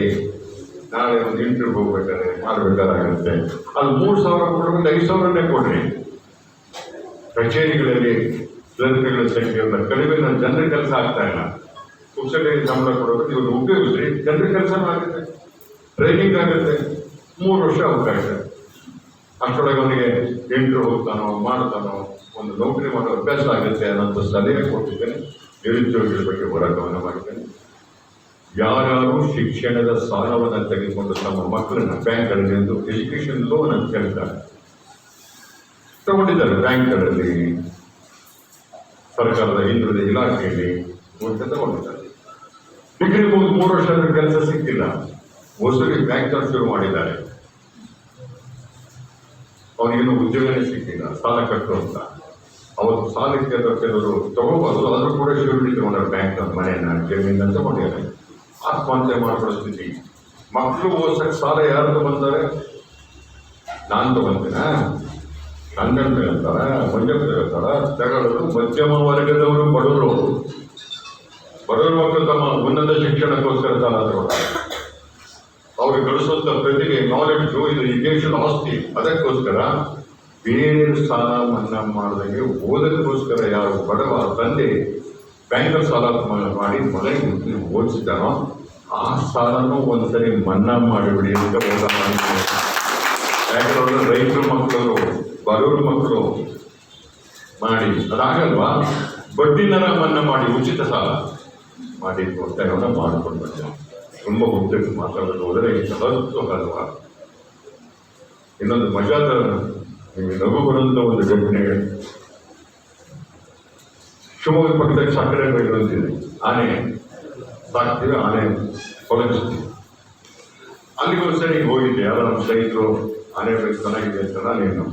S1: ನಾಳೆ ಒಂದು ಇಂಟರ್ವ್ಯೂ ಹೋಗ್ಬೇಕಾದ್ರೆ ಮಾಡಬೇಕಾಗುತ್ತೆ. ಅದು 3,000 ಕೊಡಬೇಕು, 5,000ನೇ ಕೊಡ್ರಿ. ಕಚೇರಿಗಳಲ್ಲಿ ಕ್ಲರ್ಕ್ಗಳ ಸಂಖ್ಯೆಯನ್ನ ಕಡಿಮೆ, ಜನರ ಕೆಲಸ ಆಗ್ತಾ ಇಲ್ಲ. ಪುಸ್ತಕಗಳಿಗೆ ಸಂಬಳ ಕೊಡಬೇಕು, ಇವರು ಉಪಯೋಗಿಸ್ರಿ, ಜನರ ಕೆಲಸನೂ ಆಗುತ್ತೆ, ಟ್ರೈನಿಂಗ್ ಆಗುತ್ತೆ. 3 ವರ್ಷ ಅವಕಾಶ. ಅಷ್ಟೊಳಗೆ ಅವನಿಗೆ ಇಂಟರ್ವ್ಯೂ ಹೋಗ್ತಾನೋ ಮಾಡ್ತಾನೋ ಒಂದು ನೌಕರಿ ಮಾಡೋ ಅಭ್ಯಾಸ ಆಗುತ್ತೆ ಅನ್ನೋಂಥ ಸಲಹೆ ಕೊಟ್ಟಿದ್ದೇನೆ. ನಿರುದ್ಯೋಗಿಗಳ ಬಗ್ಗೆ ಹೋರಾಟವನ್ನು ಮಾಡಿದ್ದೇನೆ. ಯಾರ್ಯಾರು ಶಿಕ್ಷಣದ ಸಾಲವನ್ನು ತೆಗೆದುಕೊಂಡು ತಮ್ಮ ಮಕ್ಕಳನ್ನ ಬ್ಯಾಂಕ್ಗಳಲ್ಲಿ ಎಜುಕೇಶನ್ ಲೋನ್ ಅಂತ ಕೇಳ್ತಾರೆ, ತಗೊಂಡಿದ್ದಾರೆ ಬ್ಯಾಂಕ್ಗಳಲ್ಲಿ, ಸರ್ಕಾರದ ಹಿಂದುಳಿದ ಇಲಾಖೆಯಲ್ಲಿ ತಗೊಂಡಿದ್ದಾರೆ. ಡಿಗ್ರಿ ಮುಗಿದು 3 ವರ್ಷ ಕೆಲಸ ಸಿಕ್ಕಿಲ್ಲ, ಹೊಸದಾಗಿ ಬ್ಯಾಂಕ್ ಶುರು ಮಾಡಿದ್ದಾರೆ. ಅವನಿಗೇನು ಉದ್ಯೋಗನೇ ಸಿಕ್ಕಿಲ್ಲ, ಸಾಲ ಕಟ್ಟು ಅಂತ. ಅವತ್ತು ಸಾಲಕ್ಕೆ ಕೆಲವರು ತಗೋಬಾರ್ದು, ಆದರೂ ಕೂಡ ಶ್ಯೂರಿಟಿ ತಗೊಂಡ್ರೆ ಬ್ಯಾಂಕ್ ಮನೆಯನ್ನ ಜಮೀನ ತಗೊಂಡಿದ್ದಾರೆ. ಆತ್ಮಹತ್ಯೆ ಮಾಡ್ಕೊಳ್ಳೋ ಸ್ಥಿತಿ. ಮಕ್ಕಳು ಓದ್ಸಕ್ಕೆ ಸಾಲ ಯಾರು ಬಂದರೆ ನಾನು ತಗೊಂತೀನ, ನನ್ನ ತಗೊಂತಾರ, ಮಂಜಪ್ಪ ತಗೊಂತಾರ. ತಗೊಳ್ಳೋದು ಮಧ್ಯಮ ವರ್ಗದವರು, ಬಡವರು ಮಕ್ಕಳು ತಮ್ಮ ಉನ್ನತ ಶಿಕ್ಷಣಕ್ಕೋಸ್ಕರ ಸಾಲ ತಗೊಳ್ತಾರೆ. ಅವ್ರಿಗೆ ಗಳಿಸುವಂತ ಪ್ರತಿಭೆ, ನಾಲೆಡ್ಜು, ಇದು ಈ ದೇಶದ ಆಸ್ತಿ. ಅದಕ್ಕೋಸ್ಕರ ಬೇರೆ ಸಾಲ ಮನ್ನಾ ಮಾಡಿದಂಗೆ ಓದೋದಕ್ಕೋಸ್ಕರ ಯಾರು ಬಡವ ತಂದೆ ಬ್ಯಾಂಕಲ್ಲಿ ಸಾಲ ಮಾಡಿ ಮನೆಗೆ ಓದಿಸಿದಾನೋ ಆ ಸಾಲನೂ ಒಂದ್ಸರಿ ಮನ್ನಾ ಮಾಡಿಬಿಡಿ ಅಂತ ಹೋರಾಟ ಮಾಡ್ತಾರೆ. ಯಾಕಂದ್ರೆ ರೈತರ ಮಕ್ಕಳು, ಬಡವರ ಮಕ್ಕಳು ಮಾಡಿ ಅದಾಗಲ್ವಾ, ಬಡ್ಡಿನರ ಮನ್ನಾ ಮಾಡಿ ಉಚಿತ ಸಾಲ ಮಾಡಿ ಒತ್ತಾಯವನ್ನು ಮಾಡಿಕೊಂಡು ಬಂದ. ತುಂಬ ಉದ್ದಕ್ಕೆ ಮಾತಾಡೋದು ಹೋದರೆ ಹತ್ತು ಅಲ್ವಾ. ಇನ್ನೊಂದು ಮಜಾದ ನಿಮಗೆ ನಗು ಬರುವಂತ ಒಂದು ಘಟನೆ. ಶಿವಮೊಗ್ಗ ಪಕ್ಕದಲ್ಲಿ ಸಕ್ಕರೆ ಬೈಲು ಅಂತಿದೆ. ಆನೆ ಸಾಕ್ತೀವಿ, ಆನೆ ಕೊಲಗಿಸ್ತೀವಿ. ಅಲ್ಲಿಗೆ ಒಂದ್ಸರಿ ಹೋಗಿದ್ದೆ. ಯಾರೋ ನಮ್ಮ ಸ್ನೇಹಿತರು ಆನೆ ಬೈಕ್ ಚೆನ್ನಾಗಿದೆ ಅಂತ, ನೀನು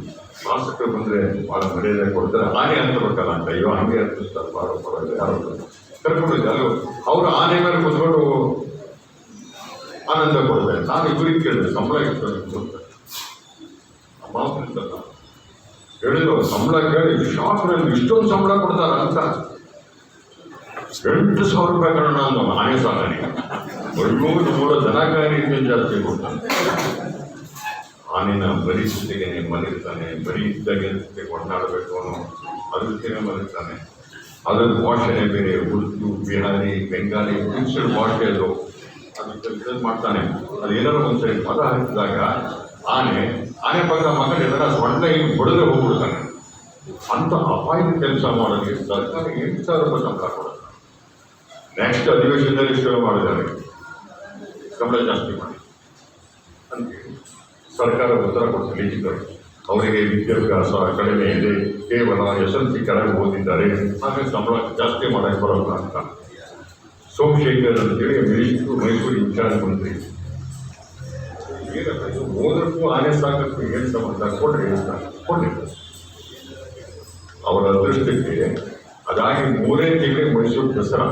S1: ಮಾಸಕ್ಕೆ ಬಂದರೆ ಭಾಳ ಮರ್ಯಾದೆ ಕೊಡ್ತಾರೆ, ಆನೆ ಹತ್ತಬೇಕಲ್ಲ ಅಂತ. ಅಯ್ಯೋ ಹಂಗೆ ಹತ್ತಿಸ್ತಾರೆ, ಭಾಳ ಪರವಾಗಿಲ್ಲ, ಯಾರು ಕರ್ಕೊಂಡಿದ್ದೆ. ಅಲ್ಲೂ ಅವರು ಆನೆ ಮೇಲೆ ಕುತ್ಕೊಂಡು ಆನಂದ ಕೊಡ್ತಾರೆ. ನಾನು ಇಬ್ಬರಿಗೆ ಕೇಳಿದೆ, ಸಂಬಳ ಎಷ್ಟು ಮಾತಿರ್ತಲ್ಲ ಹೇಳಿದ್ರು. ಸಂಬಳ ಕೇಳಿ ಶಾಪ್ನಲ್ಲಿ ಇಷ್ಟೊಂದು ಸಂಬಳ ಕೊಡ್ತಾರ ಅಂತ. 8,000 ರೂಪಾಯಿ ಕನ್ನಡ ಅಂದ ಆನೆ ಸಾಲನೆ. 100 ದನ ಕಾಯಿಗೆ ಜಾಸ್ತಿ ಕೊಡ್ತಾನೆ. ಆನೆನ ಬರೀ ಜೊತೆಗೆ ಮಲಗಿರ್ತಾನೆ, ಬರೀ ಇದ್ದಾಗೆ ಒಡನಾಡಬೇಕು ಅನ್ನೋ ಅದಕ್ಕೆ ಮಲಗಿರ್ತಾನೆ. ಅದ್ರ ಭಾಷೆನೇ ಬೇರೆ, ಉರ್ದು, ಬಿಹಾರಿ, ಬೆಂಗಾಲಿ, ಮಿಕ್ಸ್ಡ್ ಭಾಷೆ ಅದು. ಅದಕ್ಕೆ ಮಾಡ್ತಾನೆ. ಅದು ಏನಾದ್ರು ಒಂದ್ಸರಿ ಪದ ಹಾಕಿದಾಗ ಆನೆ ಪಕ್ಕ ಮಕ್ಕಳು ಏನಾರ ಸೊಂಟ ಹಿಂಗೆ ಬಡದ್ರೆ ಹೋಗ್ಬಿಡ್ತಾನೆ. ಅಂತ ಅಪಾಯದ ಕೆಲಸ ಮಾಡೋಕ್ಕೆ ಸರ್ಕಾರ 8,000 ರೂಪಾಯಿ ಸಂಬಳ ಕೊಡುತ್ತೆ. ನೆಕ್ಸ್ಟ್ ಅಧಿವೇಶನದಲ್ಲಿ ಶುರು ಮಾಡಿದ್ದಾರೆ, ಸಂಬಳ ಜಾಸ್ತಿ ಮಾಡಿ ಅಂತೇಳಿ ಸರ್ಕಾರ ಉತ್ತರ ಕೊಡ್ತಾರೆ. ಲಿಖಿತರು ಅವರಿಗೆ ವಿದ್ಯಾಭ್ಯಾಸ ಕಡಿಮೆ ಇದೆ, ಕೇವಲ SLC ಕೆಳಗೆ ಓದಿದ್ದಾರೆ, ಹಾಗೆ ಸಂಬಳ ಜಾಸ್ತಿ ಮಾಡಕ್ಕೆ ಬರೋಲ್ಲ ಅಂತ. ಸೋಮಶೇಖರ್ ಅಂತೇಳಿ ಮಿನಿಸ್ಟ್ರು, ಮೈಸೂರು ಇನ್ಚಾರ್ಜ್ ಮಂತ್ರಿ. ಓದಕ್ಕೂ ಆನೆ ಸಾಕಕ್ಕೂ ಏನು ಸಂಬಂಧ ಕೊಡ್ರಿ ಅಂತ ಕೊಟ್ಟಿದ್ದಾರೆ. ಅವರ ಅದೃಷ್ಟಕ್ಕೆ ಅದಾಗಿ 3 ತಿಂಗಳಿಗೆ ಮೈಸೂರು ದಸರಾ.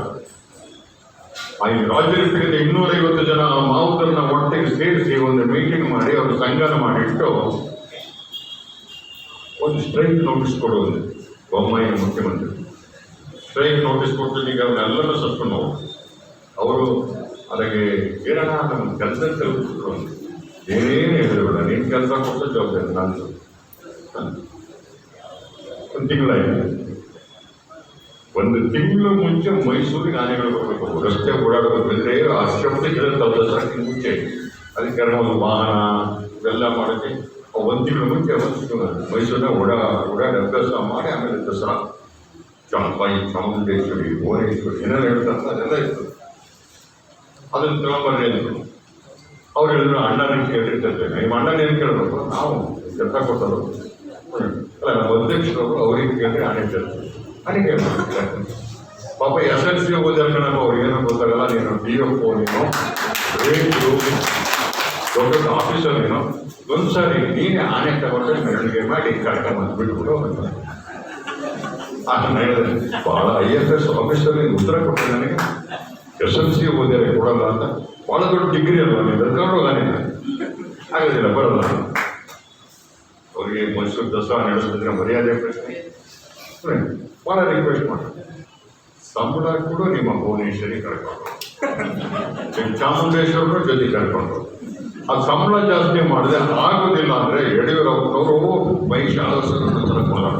S1: ಈ ರಾಜ್ಯದಲ್ಲಿ ಸಿಗದ 250 ಜನ ಮಾವುತರನ್ನ ಒಟ್ಟಿಗೆ ಸೇರಿಸಿ ಒಂದು ಮೀಟಿಂಗ್ ಮಾಡಿ ಅವರು ಸಂಘನ ಮಾಡಿಟ್ಟು ಒಂದು ಸ್ಟ್ರೈಕ್ ನೋಟಿಸ್ ಕೊಡುವುದು. ಬೊಮ್ಮಾಯಿ ಮುಖ್ಯಮಂತ್ರಿ ಸ್ಟ್ರೈಕ್ ನೋಟಿಸ್ ಕೊಟ್ಟು ಈಗ ಅವನ್ನೆಲ್ಲರೂ ಸಸ್ಪೆಂಡ್ ಅವರು ಅದಕ್ಕೆ ಏನಣ್ಣ ನಮ್ಮ ಕೆಲಸ ತಲುಪಿಸಿದ್ರು ಅಂತ ಏನೇನು ಹೇಳಿದ್ರು ನೀನು ಕೆಲಸ ಕೊಟ್ಟ ಜವಾಬ್ದಾರಿ ನಾನು ಒಂದು ತಿಂಗಳಾಯಿತು. ಒಂದು ತಿಂಗಳು ಮುಂಚೆ ಮೈಸೂರಿಗೆ ಆನೆಗಳು ಬರಬೇಕು, ರಸ್ತೆ ಓಡಾಡಬೇಕಂದ್ರೆ ಆ ಶಬ್ದ ಕೇಳುತ್ತಲ್ಲ ಸರಕಿನ ಮುಂಚೆ ಅದಕ್ಕೆ ಒಂದು ವಾಹನ ಇವೆಲ್ಲ ಮಾಡೋಕ್ಕೆ ಒಂದು ತಿಂಗಳು ಮುಂಚೆ ಮೈಸೂರಿನ ಓಡಾಡಿ ಅಭ್ಯಾಸ ಮಾಡಿ ಆಮೇಲೆ ದಸರಾ ಚಾಮಪಾಯಿ ಚಾಮುಂಡೇಶ್ವರಿ ಭುವನೇಶ್ವರಿ ಏನೇನು ಹೇಳ್ತಾರೆ ಅದೆಲ್ಲ ಇತ್ತು. ಅದನ್ನು ತಗೊಂಬರ್ರಿ ಅಂದರು. ಅವ್ರು ಹೇಳಿದ್ರು ಅಣ್ಣನ ಕೇಳಿರ್ತೇವೆ. ನಿಮ್ಮ ಅಣ್ಣನ ಏನು ಕೇಳಬೇಕು, ನಾವು ಕೆಲಸ ಕೊಟ್ಟರು ಅಲ್ಲ ನಮ್ಮ ಅಧ್ಯಕ್ಷರವರು ಅವ್ರಿಗೆ ಕೇಳಿದ್ರೆ ಆನೆ ಕೇಳ್ತಾರೆ. ನನಗೆ ಪಾಪ SLC ಓದಿದ್ರೆ ನಾವು ಅವ್ರಿಗೇನೋ ಗೊತ್ತಾಗಲ್ಲ. ನೀನು DFO ನೀನು ರೇಟ್ರು ದೊಡ್ಡ ಆಫೀಸರ್ ನೀನು ಒಂದ್ಸಾರಿ ನೀನೇ ಆನೆ ತಗೊಂಡ್ರೆ ಮೆರವಣಿಗೆ ಮಾಡಿ ಕರ್ಕೊಂಬಂದು ಬಿಟ್ಬಿಡು ಅದನ್ನ ಹೇಳಿದ್ರೆ ಭಾಳ IFS ಆಫೀಸರ್ ಉತ್ತರ ಕೊಟ್ಟರೆ ನನಗೆ SLC ಓದಿದ್ರೆ ಕೊಡಲ್ಲ ಅಂತ. ಭಾಳ ದೊಡ್ಡ ಡಿಗ್ರಿ ಅಲ್ವಾ ನೀವು ಕರ್ಕೊಂಡು ಹೋಗಾನೆ ಆಗೋದಿಲ್ಲ, ಬರಲ್ಲ. ಅವರಿಗೆ ಮೈಸೂರು ದಸರಾ ನಡೆಸಿದ್ರೆ ಮರ್ಯಾದೆ ಪ್ರಶ್ನೆ ಭಾಳ ರಿಕ್ವೆಸ್ಟ್ ಮಾಡಿ ಸಂಬಳ ಕೂಡ ನಿಮ್ಮ ಭುವನೇಶ್ವರಿ ಕರ್ಕೊಂಡು ಚಾಮುಂಡೇಶ್ವರನ ಜೊತೆ ಕರ್ಕೊಂಡು ಆ ಸಂಬಳ ಜಾಸ್ತಿ ಮಾಡಿದ್ರೆ ಆಗೋದಿಲ್ಲ ಅಂದರೆ ಯಡಿಯೂರಪ್ಪನವರು ಮಹಿಷಾಸುರನ ಹತ್ರ ಹೋರಾಟ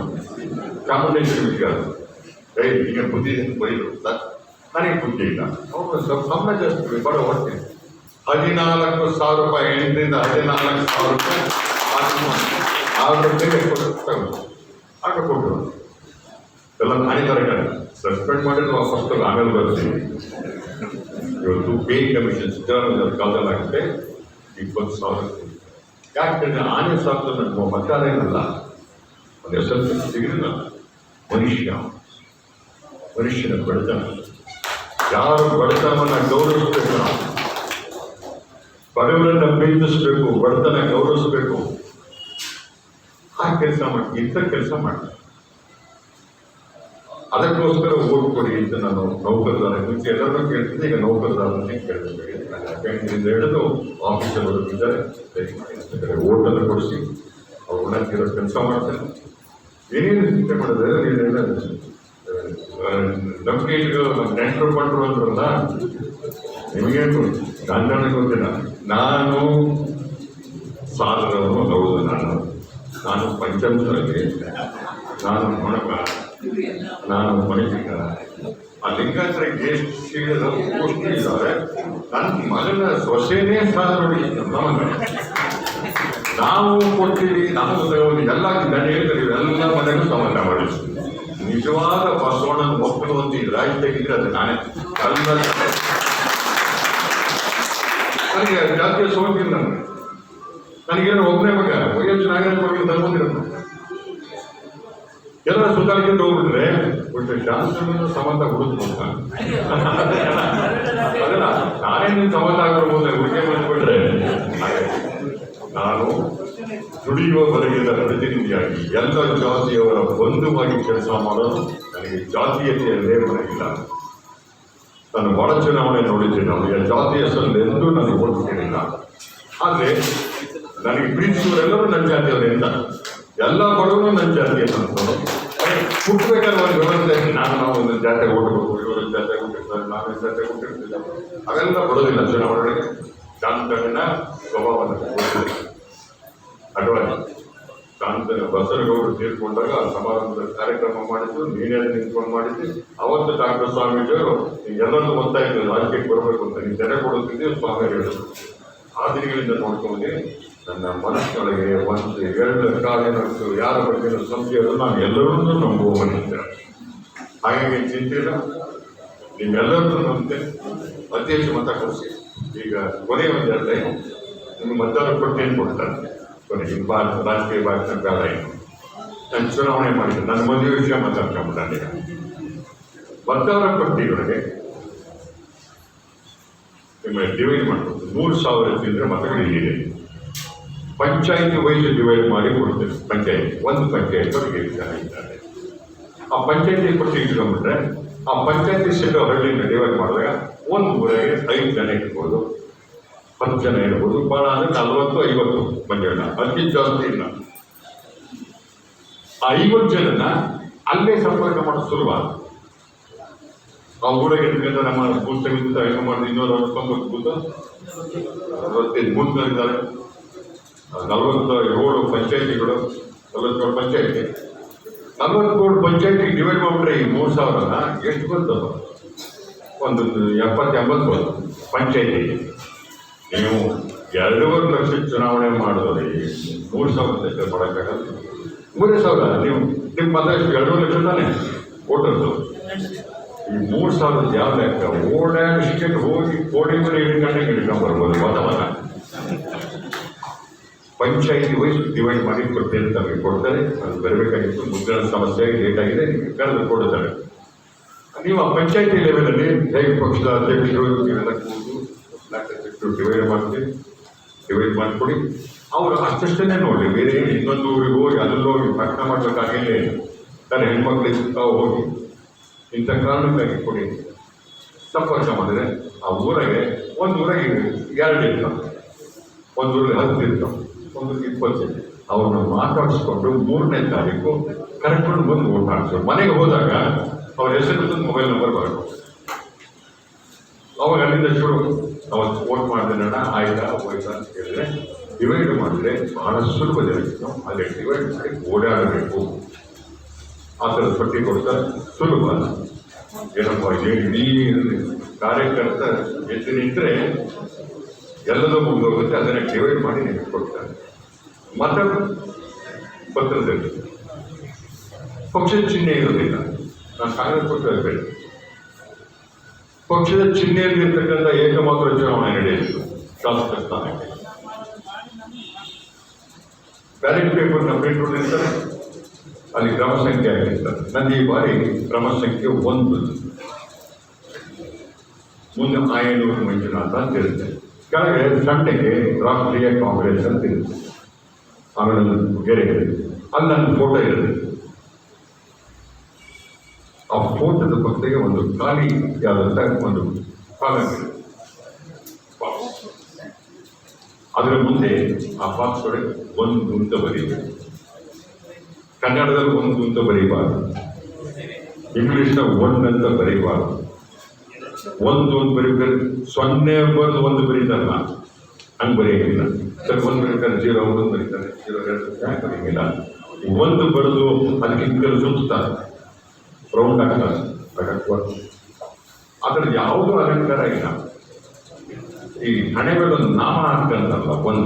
S1: ಚಾಮುಂಡೇಶ್ವರಿ ವಿಷಯ ಈಗ ಬುದ್ಧಿ ಬೈದರು ನನಗೆ ಬುದ್ಧಿ ಇಲ್ಲ. ಅವರು ಸಂಬಳ ಜಾಸ್ತಿ ಬಡ ಹೋಗ್ತೀನಿ 14,000 ರೂಪಾಯಿ 8,000 ರಿಂದ 14,000 ರೂಪಾಯಿ ಆರ್ಡರ್ ಕೊಟ್ಟರು ಎಲ್ಲ ಹಾನಿಕಾರಕ ಸಸ್ಪೆಂಡ್ ಮಾಡಿದ್ರೆ ಫಸ್ಟ್ ಆಮೇಲೆ ಬರ್ತೀವಿ. ಇವತ್ತು ಪೇ ಕಮಿಷನ್ ಸಿದ್ದರಾಮಯ್ಯ ಕಾಲದಲ್ಲಿ ಆಗುತ್ತೆ 20,000. ಯಾಕೆಂದರೆ ಆನೆ ಸಾಕು ನನ್ನ ಮತದಾರ ಏನಲ್ಲ, ಒಂದು SLC ಸಿಗಲಿಲ್ಲ. ಮನುಷ್ಯನ ಬಡತನ, ಯಾರು ಬಡತನವನ್ನು ಗೌರವಿಸಬೇಕು, ಬಡವರನ್ನು ಪ್ರೀತಿಸಬೇಕು, ಬಡತನ ಗೌರವಿಸಬೇಕು. ಆ ಕೆಲಸ ಮಾಡಿ ಇಂಥ ಕೆಲಸ ಮಾಡ್ತಾರೆ. ಅದಕ್ಕೋಸ್ಕರ ಓಟ್ ಕೊಡಿ ಅಂತ ನಾನು ನೌಕರದಾರ ಮುಂಚೆ ಎಲ್ಲರೂ ಕೇಳ್ತಿದ್ದೆ, ಈಗ ನೌಕರದಾರನ್ನೇ ಕೇಳಬೇಕು. ಬ್ಯಾಂಕಿನಿಂದ ಹಿಡಿದು ಆಫೀಸರ್ಗಳು ಇದ್ದಾರೆ, ದಯಮಾಡಿ ಓಟನ್ನು ಕೊಡಿಸಿ ಅವ್ರು ಉನ್ನತಿರೋ ಕೆಲಸ ಮಾಡ್ತಾರೆ. ಏನೇನು ಚಿಂತೆ ಮಾಡಿದ್ರೆ ನಂಬಿಕೆ ನಮ್ಮ ನೆಂಟರು ಬಂದರು ಅಂದ್ರಲ್ಲ, ನಿಮಗೇನು ನನಗೆ ಗೊತ್ತಿಲ್ಲ. ನಾನು ಸಾಲದವನು ಹೌದು. ನಾನು ಪಂಚಮದಲ್ಲಿ ನಾನು ಮೊಣಕ, ನಾನು ಮಣಿಕ. ಆ ಲಿಂಗಾಯತರಿಗೆ ಎಷ್ಟು ಇದ್ದಾರೆ. ನನ್ನ ಮಗನ ಸೊಸೆನೇ ಸಾಲ ನೋಡಿ ನಮಗೆ ನಾವು ಕೊಡ್ತೀವಿ. ನಾವು ಎಲ್ಲ ನಾನು ಹೇಳ್ತೀವಿ, ಎಲ್ಲ ಮನೆಗೂ ಸಮಾಧಾನ ಮಾಡಿಸ್ತೀವಿ. ನಿಜವಾದ ಬಸವಣ್ಣನ ಮಕ್ಕಳು ಅಂತ ಈ ರಾಜ್ಯ ತೆಗಿದ್ರೆ ಅದು ನಾನೇ ಎಲ್ಲ. ನನಗೆ ಜಾತಿಯ ಸೋಗಿಲ್ಲ. ನನಗೇನು ಒಬ್ಬನೇ ಮಗ ವೈಎಸ್ ನಾಗರಾಜ್ ಬಗ್ಗೆ ತಗೊಂಡಿರೋದು ಎಲ್ಲ ಸುತ್ತಾಡ್ಕೊಂಡು ಹೋಗ್ಬಿಟ್ರೆ ಬಿಟ್ಟರೆ ಶಾಸನ ಸಂಬಂಧ ಹುಡುಕ್ಬೋದ ಅದಲ್ಲ. ನಾನೇ ನಿನ್ನ ಸಂಬಂಧ ಆಗಿರ್ಬೋದು ಹುಡುಗಿ ಬಂದ್ಬಿಟ್ರೆ. ನಾನು ದುಡಿಯುವ ವರ್ಗದ ಪ್ರತಿನಿಧಿಯಾಗಿ ಎಲ್ಲ ಜಾತಿಯವರ ಬಂಧುವಾಗಿ ಕೆಲಸ ಮಾಡೋದು ನನಗೆ ಜಾತೀಯತೆಯಲ್ಲೇ ಮನಗಿಲ್ಲ. ನಾನು ಬಹಳ ಚುನಾವಣೆ ನೋಡಿದ್ದೇನೆ. ಅವರಿಗೆ ಜಾತಿಯ ಹೆಸರಲ್ಲೆಂದೂ ನನಗೆ ಓಟ್ ಕೇಳಿಲ್ಲ. ಆದರೆ ನನಗೆ ಪ್ರೀತಿಸುವವರೆಲ್ಲರೂ ನನ್ನ ಜಾತಿಯವರಿಂದ, ಎಲ್ಲ ಬಡವರು ನನ್ನ ಜಾತಿ ಅಂತ ಹುಟ್ಟಬೇಕಾದ್ರೆ ಒಂದು ವ್ಯವಸ್ಥೆ. ನಾವು ಒಂದು ಜಾತಿಗೆ ಓಟಬೇಕು, ಇವರ ಜಾತಿಗೆ ಹುಟ್ಟಿರ್ತಾರೆ, ನಾವು ಜಾತಿಗೆ ಹುಟ್ಟಿರ್ತಿಲ್ಲ. ಅವೆಲ್ಲ ಬರೋದಿಲ್ಲ ಚುನಾವಣೆಗೆ. ಶಾಂತನ ಸ್ವಭಾವವನ್ನು ಅಡ್ವಾಣಿ ಶಾಂತ ಬಸನಗೌಡರು ತೀರ್ಕೊಂಡಾಗ ಸಮಾರಂಭದ ಕಾರ್ಯಕ್ರಮ ಮಾಡಿದ್ದು ನೀನೇ ನಿಂತ್ಕೊಂಡು ಮಾಡಿದ್ದು. ಅವತ್ತು ಡಾಕ್ಟರ್ ಸ್ವಾಮೀಜಿಯವರು ಎಲ್ಲರನ್ನೂ ಒತ್ತಾಯಿದ್ರು ರಾಜಕೀಯಕ್ಕೆ ಬರಬೇಕು ಅಂತ. ನೀವು ತೆರೆ ಕೊಡುತ್ತಿದ್ದೀವಿ ಸ್ವಾಮಿ ಹೇಳಿದ್ರು. ಆ ದಿನಗಳಿಂದ ನೋಡ್ಕೊಂಡೆ ನನ್ನ ಮನಸ್ಸಿನೊಳಗೆ ಒಂದು 2 ಕಾಲಿನಷ್ಟು ಯಾರ ಬಗ್ಗೆ ಸಂಖ್ಯೆಯನ್ನು ನಾನು ಎಲ್ಲರನ್ನೂ ನಂಬುವ ಮನುಷ್ಯ. ಹಾಗಾಗಿ ಚಿಂತಿಲ್ಲ, ನೀವೆಲ್ಲರನ್ನೂ ನಂಬಿದೆ. ಅತಿ ಹೆಚ್ಚು ಮತ ಕೊಡಿಸಿ. ಈಗ ಕೊನೆಯ ಒಂದು 2 ಲೈನ್ ನಿಮ್ಗೆ ಮತದಾರ ಕೊಟ್ಟೇನು ಕೊಡ್ತಾರೆ ಕೊನೆಗೆ ರಾಜಕೀಯ ಭಾಷಣ ಬೇಡ. ಏನು ನಾನು ಚುನಾವಣೆ ಮಾಡಿದ್ದೆ, ನನ್ನ ಮದುವೆ ವಿಷಯ ಮಾತಾಡ್ಕೊಂಡ್ಬಿಟ್ಟಾಗ ಮತದಾರ ಪಟ್ಟಿಯೊಳಗೆ ನಿಮಗೆ ಡಿವೈಡ್ ಮಾಡ್ಬೋದು. 3,000 ತಿಂದರೆ ಮತಗಳು ಇಲ್ಲಿದೆ. ಪಂಚಾಯಿತಿ ವೈಸ್ ಡಿವೈಡ್ ಮಾಡಿ ಕೊಡ್ತೇವೆ. ಪಂಚಾಯಿತಿ ಒಂದು ಪಂಚಾಯತ್ವರಿಗೆ ಜನ ಇದ್ದಾರೆ. ಆ ಪಂಚಾಯಿತಿ ಪಟ್ಟಿ ಇಟ್ಕೊಂಡ್ಬಿಟ್ರೆ ಆ ಪಂಚಾಯಿತಿ ಸೀಟು ಹಳ್ಳಿನ ಡಿವೈಡ್ ಮಾಡಿದಾಗ ಒಂದು ಊರಿಗೆ 5 ಜನ ಇರ್ಬೋದು, 10 ಜನ ಇರ್ಬೋದು. ಭಾಳ ಅಂದರೆ 40-50 ಮಂದಿಗಳನ್ನ, ಅತಿ ಜಾಸ್ತಿ ಇಲ್ಲ. ಆ 50 ಜನನ ಅಲ್ಲೇ ಸಂಪರ್ಕ ಮಾಡೋದು ಸುಲಭ. ಆ ಊರಾಗ ಇಟ್ಕೊಂಡು ನಮ್ಮ ಬೂತ್ ತೆಗೆದು ಹೆಂಗೆ ಮಾಡಿದ್ರು 269 ಬೂತ್ 65 ಬೂತ್ಗಳಿದ್ದಾರೆ. 47 ಪಂಚಾಯತಿಗಳು, 47 ಪಂಚಾಯತಿ, 47 ಪಂಚಾಯತಿ ಡಿವೈಡ್ ಮಾಡಿಬಿಟ್ರೆ ಈ 3,000 ಎಷ್ಟು ಬರ್ತದ? ಒಂದು 70-80 ಬಂತು ಪಂಚಾಯತಿ. ನೀವು 2.5 ಲಕ್ಷ ಚುನಾವಣೆ ಮಾಡಿದ್ರೆ 3,000 ಮಾಡೋಕ್ಕಾಗಲ್ಲ. 3,000 ನೀವು ನಿಮ್ಮ ಮತ ಎಷ್ಟು? 2.5 ಲಕ್ಷ ತಾನೆ ವೋಟರ್ಸು. ಈ 3,000 ಯಾವ ಲೆಕ್ಕ? ಓಡಾಡಿಸ್ಕೊಂಡು ಹೋಗಿ ಕೋಡಿ ಮನೆ ಹಿಡ್ಕೊಂಡ್ಬರ್ಬೋದು ಮತ. ಪಂಚಾಯತಿ ವೈಸ್ ಡಿವೈಡ್ ಮಾಡಿ ಕೊಡ್ತೇನೆ ತಮಗೆ ಕೊಡ್ತಾರೆ. ಅದು ಬರಬೇಕಾಗಿತ್ತು, ಮುದ್ರಣ ಸಮಸ್ಯೆ ಲೇಟ್ ಆಗಿದೆ, ಕರೆದು ಕೊಡ್ತಾರೆ. ನೀವು ಆ ಪಂಚಾಯತಿ ಲೆವೆಲಲ್ಲಿ ದೈವ ಪಕ್ಷದ ಅಧ್ಯಕ್ಷರು ಇವೆಲ್ಲ ಕೂತು ಡಿವೈಡ್ ಮಾಡಿಕೊಡಿ. ಅವರು ಅಷ್ಟೇ ನೋಡಿ, ಬೇರೆ ಇನ್ನೊಂದು ಊರಿಗೆ ಹೋಗಿ ಅಲ್ಲಲ್ಲಿ ಹೋಗಿ ಪ್ರಶ್ನೆ ಮಾಡಬೇಕಾಗಿಲ್ಲ. ತನ್ನ ಹೆಣ್ಮಕ್ಳಿಗೆ ಹೋಗಿ ಇಂಥ ಕಾರಣಕ್ಕಾಗಿ ಕೊಡಿ. ಸಂಪರ್ಕ ಮಾಡಿದ್ರೆ ಆ ಊರಾಗೆ ಒಂದು ಊರಾಗೆ 2 ಇರ್ತಾವೆ, ಒಂದು ಊರಲ್ಲಿ 10 ಇರ್ತಾವೆ, ಒಂದು 20. ಅವ್ರನ್ನ ಮಾತಾಡಿಸ್ಕೊಂಡು 3ನೇ ತಾರೀಕು ಕರೆಕ್ಟ್ ಬಂದು ವೋಟ್ ಹಾಕ್ಸೋದು. ಮನೆಗೆ ಹೋದಾಗ ಅವ್ರ ಹೆಸರು ಮೊಬೈಲ್ ನಂಬರ್ ಬರಬೇಕು. ಅವಾಗ ಅಲ್ಲಿಂದ ಶುರು ಅವತ್ತು ವೋಟ್ ಮಾಡಿದ್ರಣ್ಣ ಆಯ್ತಾ ಹೋಯ್ತಾ ಅಂತ ಹೇಳಿದ್ರೆ ಡಿವೈಡ್ ಮಾಡಿದ್ರೆ ಬಹಳ ಸುಲಭದಲ್ಲಿ ನಾವು ಅಲ್ಲಿ ಡಿವೈಡ್ ಮಾಡಿ ಓಡಾಡಬೇಕು. ಆ ಥರದ ಪಟ್ಟಿ ಕೊಡ್ತಾರೆ, ಸುಲಭ. ಏನಪ್ಪ ಇಡೀ ಕಾರ್ಯಕರ್ತ ಎದ್ದು ನಿಂತರೆ ಎಲ್ಲದೂ ಮುಗಿದೋಗುತ್ತೆ. ಅದನ್ನು ಡಿವೈಡ್ ಮಾಡಿ ನಿಮಗೆ ಕೊಡ್ತಾರೆ. ಮತ ಪತ್ರದಲ್ಲಿ ಪಕ್ಷದ ಚಿಹ್ನೆ ಇರೋದಿಲ್ಲ. ನಾನು ಕಾಂಗ್ರೆಸ್ ಪಕ್ಷ ಬೇಡ. ಪಕ್ಷದ ಚಿಹ್ನೆಯಲ್ಲಿರ್ತಕ್ಕಂಥ ಏಕಮಾತ್ರ ಚುನಾವಣೆ ನಡೆಯಿತು ಶಾಸಕ ಸ್ಥಾನಕ್ಕೆ. ಬ್ಯಾಲೆಟ್ ಪೇಪರ್ನ ಪ್ರಿಂಟ್ ಹೊಡಿರ್ತಾರೆ, ಅಲ್ಲಿ ಕ್ರಮ ಸಂಖ್ಯೆ ಆಗಿರ್ತಾರೆ. ನನ್ನ ಈ ಬಾರಿ ಕ್ರಮ ಸಂಖ್ಯೆ 1. ಮುಂದೆ ಆಯನೂರು ಮಂಜುನಾಥ ಅಂತ ಇರುತ್ತೆ, ಕೆಳಗೆ ಸಣ್ಣಗೆ ರಾಷ್ಟ್ರೀಯ ಕಾಂಗ್ರೆಸ್ ಅಂತ ಇರುತ್ತೆ, ಆಮೇಲೆ ಗೆರೆ ಇರುತ್ತೆ. ಅಲ್ಲಿ ನನ್ನ ಫೋಟೋ ಇರುತ್ತೆ. ಆ ಫೋಟೋದ ಪಕ್ಕಕ್ಕೆ ಒಂದು ಖಾಲಿ ಯಾದಂತ ಒಂದು ಕಾಲಂ ಇದೆ. ಅದರ ಮುಂದೆ ಆ ಬಾಕ್ಸ್ ಒಳಗೆ 1 ಅಂತ ಬರೀಬೇಕು. ಕನ್ನಡದಲ್ಲಿ 1 ಅಂತ ಬರೀಬಾರ್ದು, ಇಂಗ್ಲಿಷ್ನ 1 ಅಂತ ಬರೀಬಾರ್ದು. 1 ಅಂತ ಬರೀಬೇಕಾದ್ರೆ 0 ಬರೆದು 1 ಬರೀತಾರಲ್ಲ, ಹಂಗೆ ಬರೆಯಂಗಿಲ್ಲ. ಸರ್ 1 ಬರೀತಾರೆ 0 1 ಬರೀತಾರೆ 0 ಬರೆಯಂಗಿಲ್ಲ. 1 ಬರೆದು ಅದಕ್ಕೆ ಇಂಕಲ್ ಸುತ್ತಾರೆ, ರೌಂಡ್ ಆಗ್ತಾರೆ. ಅದರ ಯಾವುದೂ ಅಲಂಕಾರ ಇಲ್ಲ. ಈ ಹಣೆ ಮೇಲೆ ಒಂದು ನಾಮ ಹಾಕಂತಲ್ಲ 1,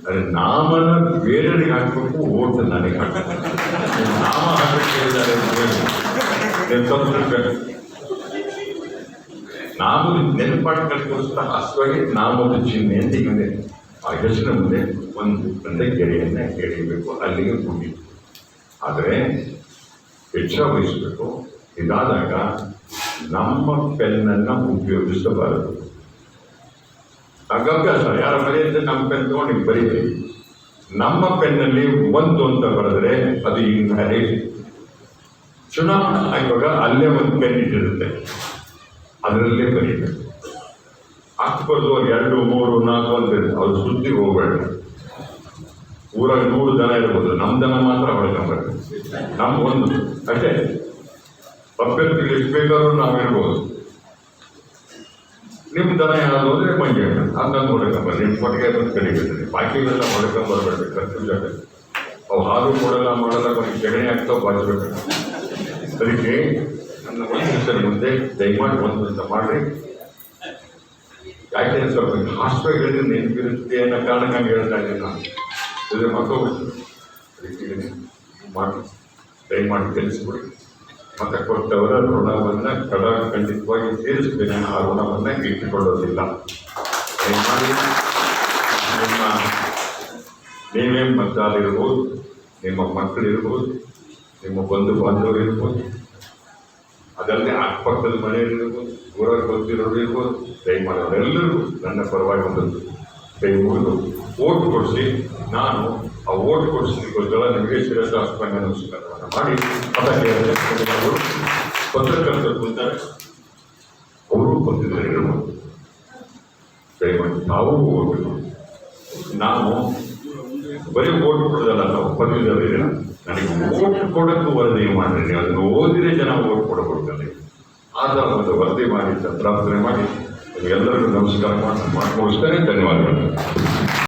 S1: ಅದೇ ನಾಮನ ಬೇರೆಯವ್ರಿಗೆ ಹಾಕ್ಬೇಕು, ಓಟ್ ನನಗೆ ಹಾಕ್ಬೇಕು. ನಾಮ ಹಾಕಕ್ಕೆ ಹೇಳಿದ್ದಾರೆ ನಾಮದ ನೆನಪಾಟ್ಕೋಸ್ಕರ ಅಷ್ಟವಾಗಿ ನಾಮದ ಚಿಹ್ನೆ ಅಂತ ಇದೆ. ಆ ಹೆಸರಿನ ಮುಂದೆ 1 ಅಂತ ಗೆರೆಯನ್ನು ಎಳಿಬೇಕು, ಅಲ್ಲಿಗೆ ಮುಗಿತು. ಆದರೆ ಎಚ್ಚರ ವಹಿಸಬೇಕು. ಇದಾದಾಗ ನಮ್ಮ ಪೆನ್ನನ್ನು ಉಪಯೋಗಿಸಬಾರದು. ಅಭ್ಯಾಸ ಯಾರ ಬರೆಯುತ್ತೆ, ನಮ್ಮ ಪೆನ್ ತಗೊಂಡು ಬರೀತೀವಿ. ನಮ್ಮ ಪೆನ್ನಲ್ಲಿ 1 ಅಂತ ಬರೆದ್ರೆ ಅದು ಇನ್ವ್ಯಾಲಿಡ್. ಚುನಾವಣಾ ಆಯೋಗ ಅಲ್ಲೇ ಒಂದು ಪೆನ್ ಇಟ್ಟಿರುತ್ತೆ, ಅದರಲ್ಲೇ ಬರೀಬೇಕು. ಹಾಕ್ಬಾರ್ದು. 2 3 4 ಅಂತ ಇರುತ್ತೆ, ಅವ್ರು ಸುದ್ದಿಗೆ ಹೋಗಬೇಡ. ಊರಾಗ 100 ಜನ ಇರ್ಬೋದು, ನಮ್ಮ ದನ ಮಾತ್ರ ಹೊಡ್ಕೊಂಬರ್ಬೇಕು. ನಮ್ಮ 1 ಅಷ್ಟೇ. ಅಭ್ಯರ್ಥಿಗಳು ಎಷ್ಟು ಬೇಕಾದ್ರೂ ನಾವಿರ್ಬೋದು. ನಿಮ್ಮ ದನ ಯಾವುದು ಅಂದರೆ ಮಂಜೆ ಅದನ್ನು ಹೊಡ್ಕೊಂಬರ್ರಿ, ನಿಮ್ಮ ಕೊಟ್ಟಿಗೆ ಬಂದು ಕಡಿಬೇಕು. ಬಾಕಿಗಳೆಲ್ಲ ಹೊಡ್ಕೊಂಬರ್ಬೇಕು. ಖರ್ಚು ಜಾಗ ಅವು ಹಾಲು ಕೊಡಲ್ಲ ಮಾಡಲ್ಲ, ಕೊನೆಗೆ ಸಗಣಿ ಆಗ್ತಾವೆ, ಬಾಚಬೇಕು. ಅದಕ್ಕೆ ನನ್ನ 1 ದಿವಸದ ಮುಂದೆ ದಯಮಾಡಿ 1 ಅಂತ ಮಾಡಿರಿ. ಯಾಕೆ ಸ್ವಲ್ಪ ಹಾಸ್ಪಿಟಲ್ ನೆನಪಿರುತ್ತೆ ಅನ್ನೋ ಕಾರಣಕ್ಕೆ ಹಂಗೆ ಹೇಳ್ತಾ ಇದ್ದೀನಿ ನಾನು. ಇದು ಮಕ್ಕಳು ಅದಕ್ಕೆ ಮಾಡಿ ದಯಮಾಡಿ ತಿಳಿಸ್ಬಿಡಿ. ಮತ್ತು ಕೊಟ್ಟವರ ಋಣವನ್ನು ಖಂಡಿತವಾಗಿ ತೀರಿಸ್ತೇನೆ. ಆ ಋಣವನ್ನು ಇಟ್ಟುಕೊಳ್ಳೋದಿಲ್ಲ. ದಯಮಾಡಿ ನೀವೇ ಮತದಾರರಿರ್ಬೋದು, ನಿಮ್ಮ ಮಕ್ಕಳಿರ್ಬೋದು, ನಿಮ್ಮ ಬಂಧು ಬಾಂಧವರು ಇರ್ಬೋದು, ಅದಲ್ಲದೆ ಅಕ್ಕಪಕ್ಕದ ಮನೆಯಲ್ಲಿರ್ಬೋದು, ಊರಾಗ ಗೊತ್ತಿರೋರು ಇರ್ಬೋದು. ದಯಮಾಡಿ ಅವರೆಲ್ಲರಿಗೂ ನನ್ನ ಪರವಾಗಿ ಒಂದು ಕೈ ಮುಗಿದು ಓಟ್ ಕೊಡಿಸಿ. ನಾನು ಆ ಓಟ್ ಕೊಡಿಸಲಿಕ್ಕೋಸ್ಕರ ನಿಮಗೆ ಶಿರಸಾಷ್ಟಾಂಗ ನಮಸ್ಕಾರವನ್ನು ಮಾಡಿ ಅವರು ಪತ್ರಕರ್ತರು ಬಂದರೆ ಅವರು ಬಂದಿದ್ದಾರೆ ಇರ್ಬೋದು. ದಯಮಾಡಿ ತಾವೂ ಹೋಗಬೇಕು. ನಾವು ಬರೀ ಓಟ್ ಕೊಡೋದಲ್ಲ, ನಾವು ಪದವೀಧರಿಲ್ಲ, ನನಗೆ ಓಟ್ ಕೊಡೋಕ್ಕೂ ವರದಿ ಮಾಡಿರಿ, ನೀವು ಅದನ್ನು ಓದಿದ್ರೆ ಜನ ಓಟ್ ಕೊಡಬೇಕು. ಆ ಥರ ಒಂದು ವರದಿ ಮಾಡಿ, ಪ್ರಾರ್ಥನೆ ಮಾಡಿ, ಎಲ್ಲರಿಗೂ ನಮಸ್ಕಾರ ಮಾಡಿ ಮುಗಿಸ್ತೇನೆ. ಧನ್ಯವಾದಗಳು.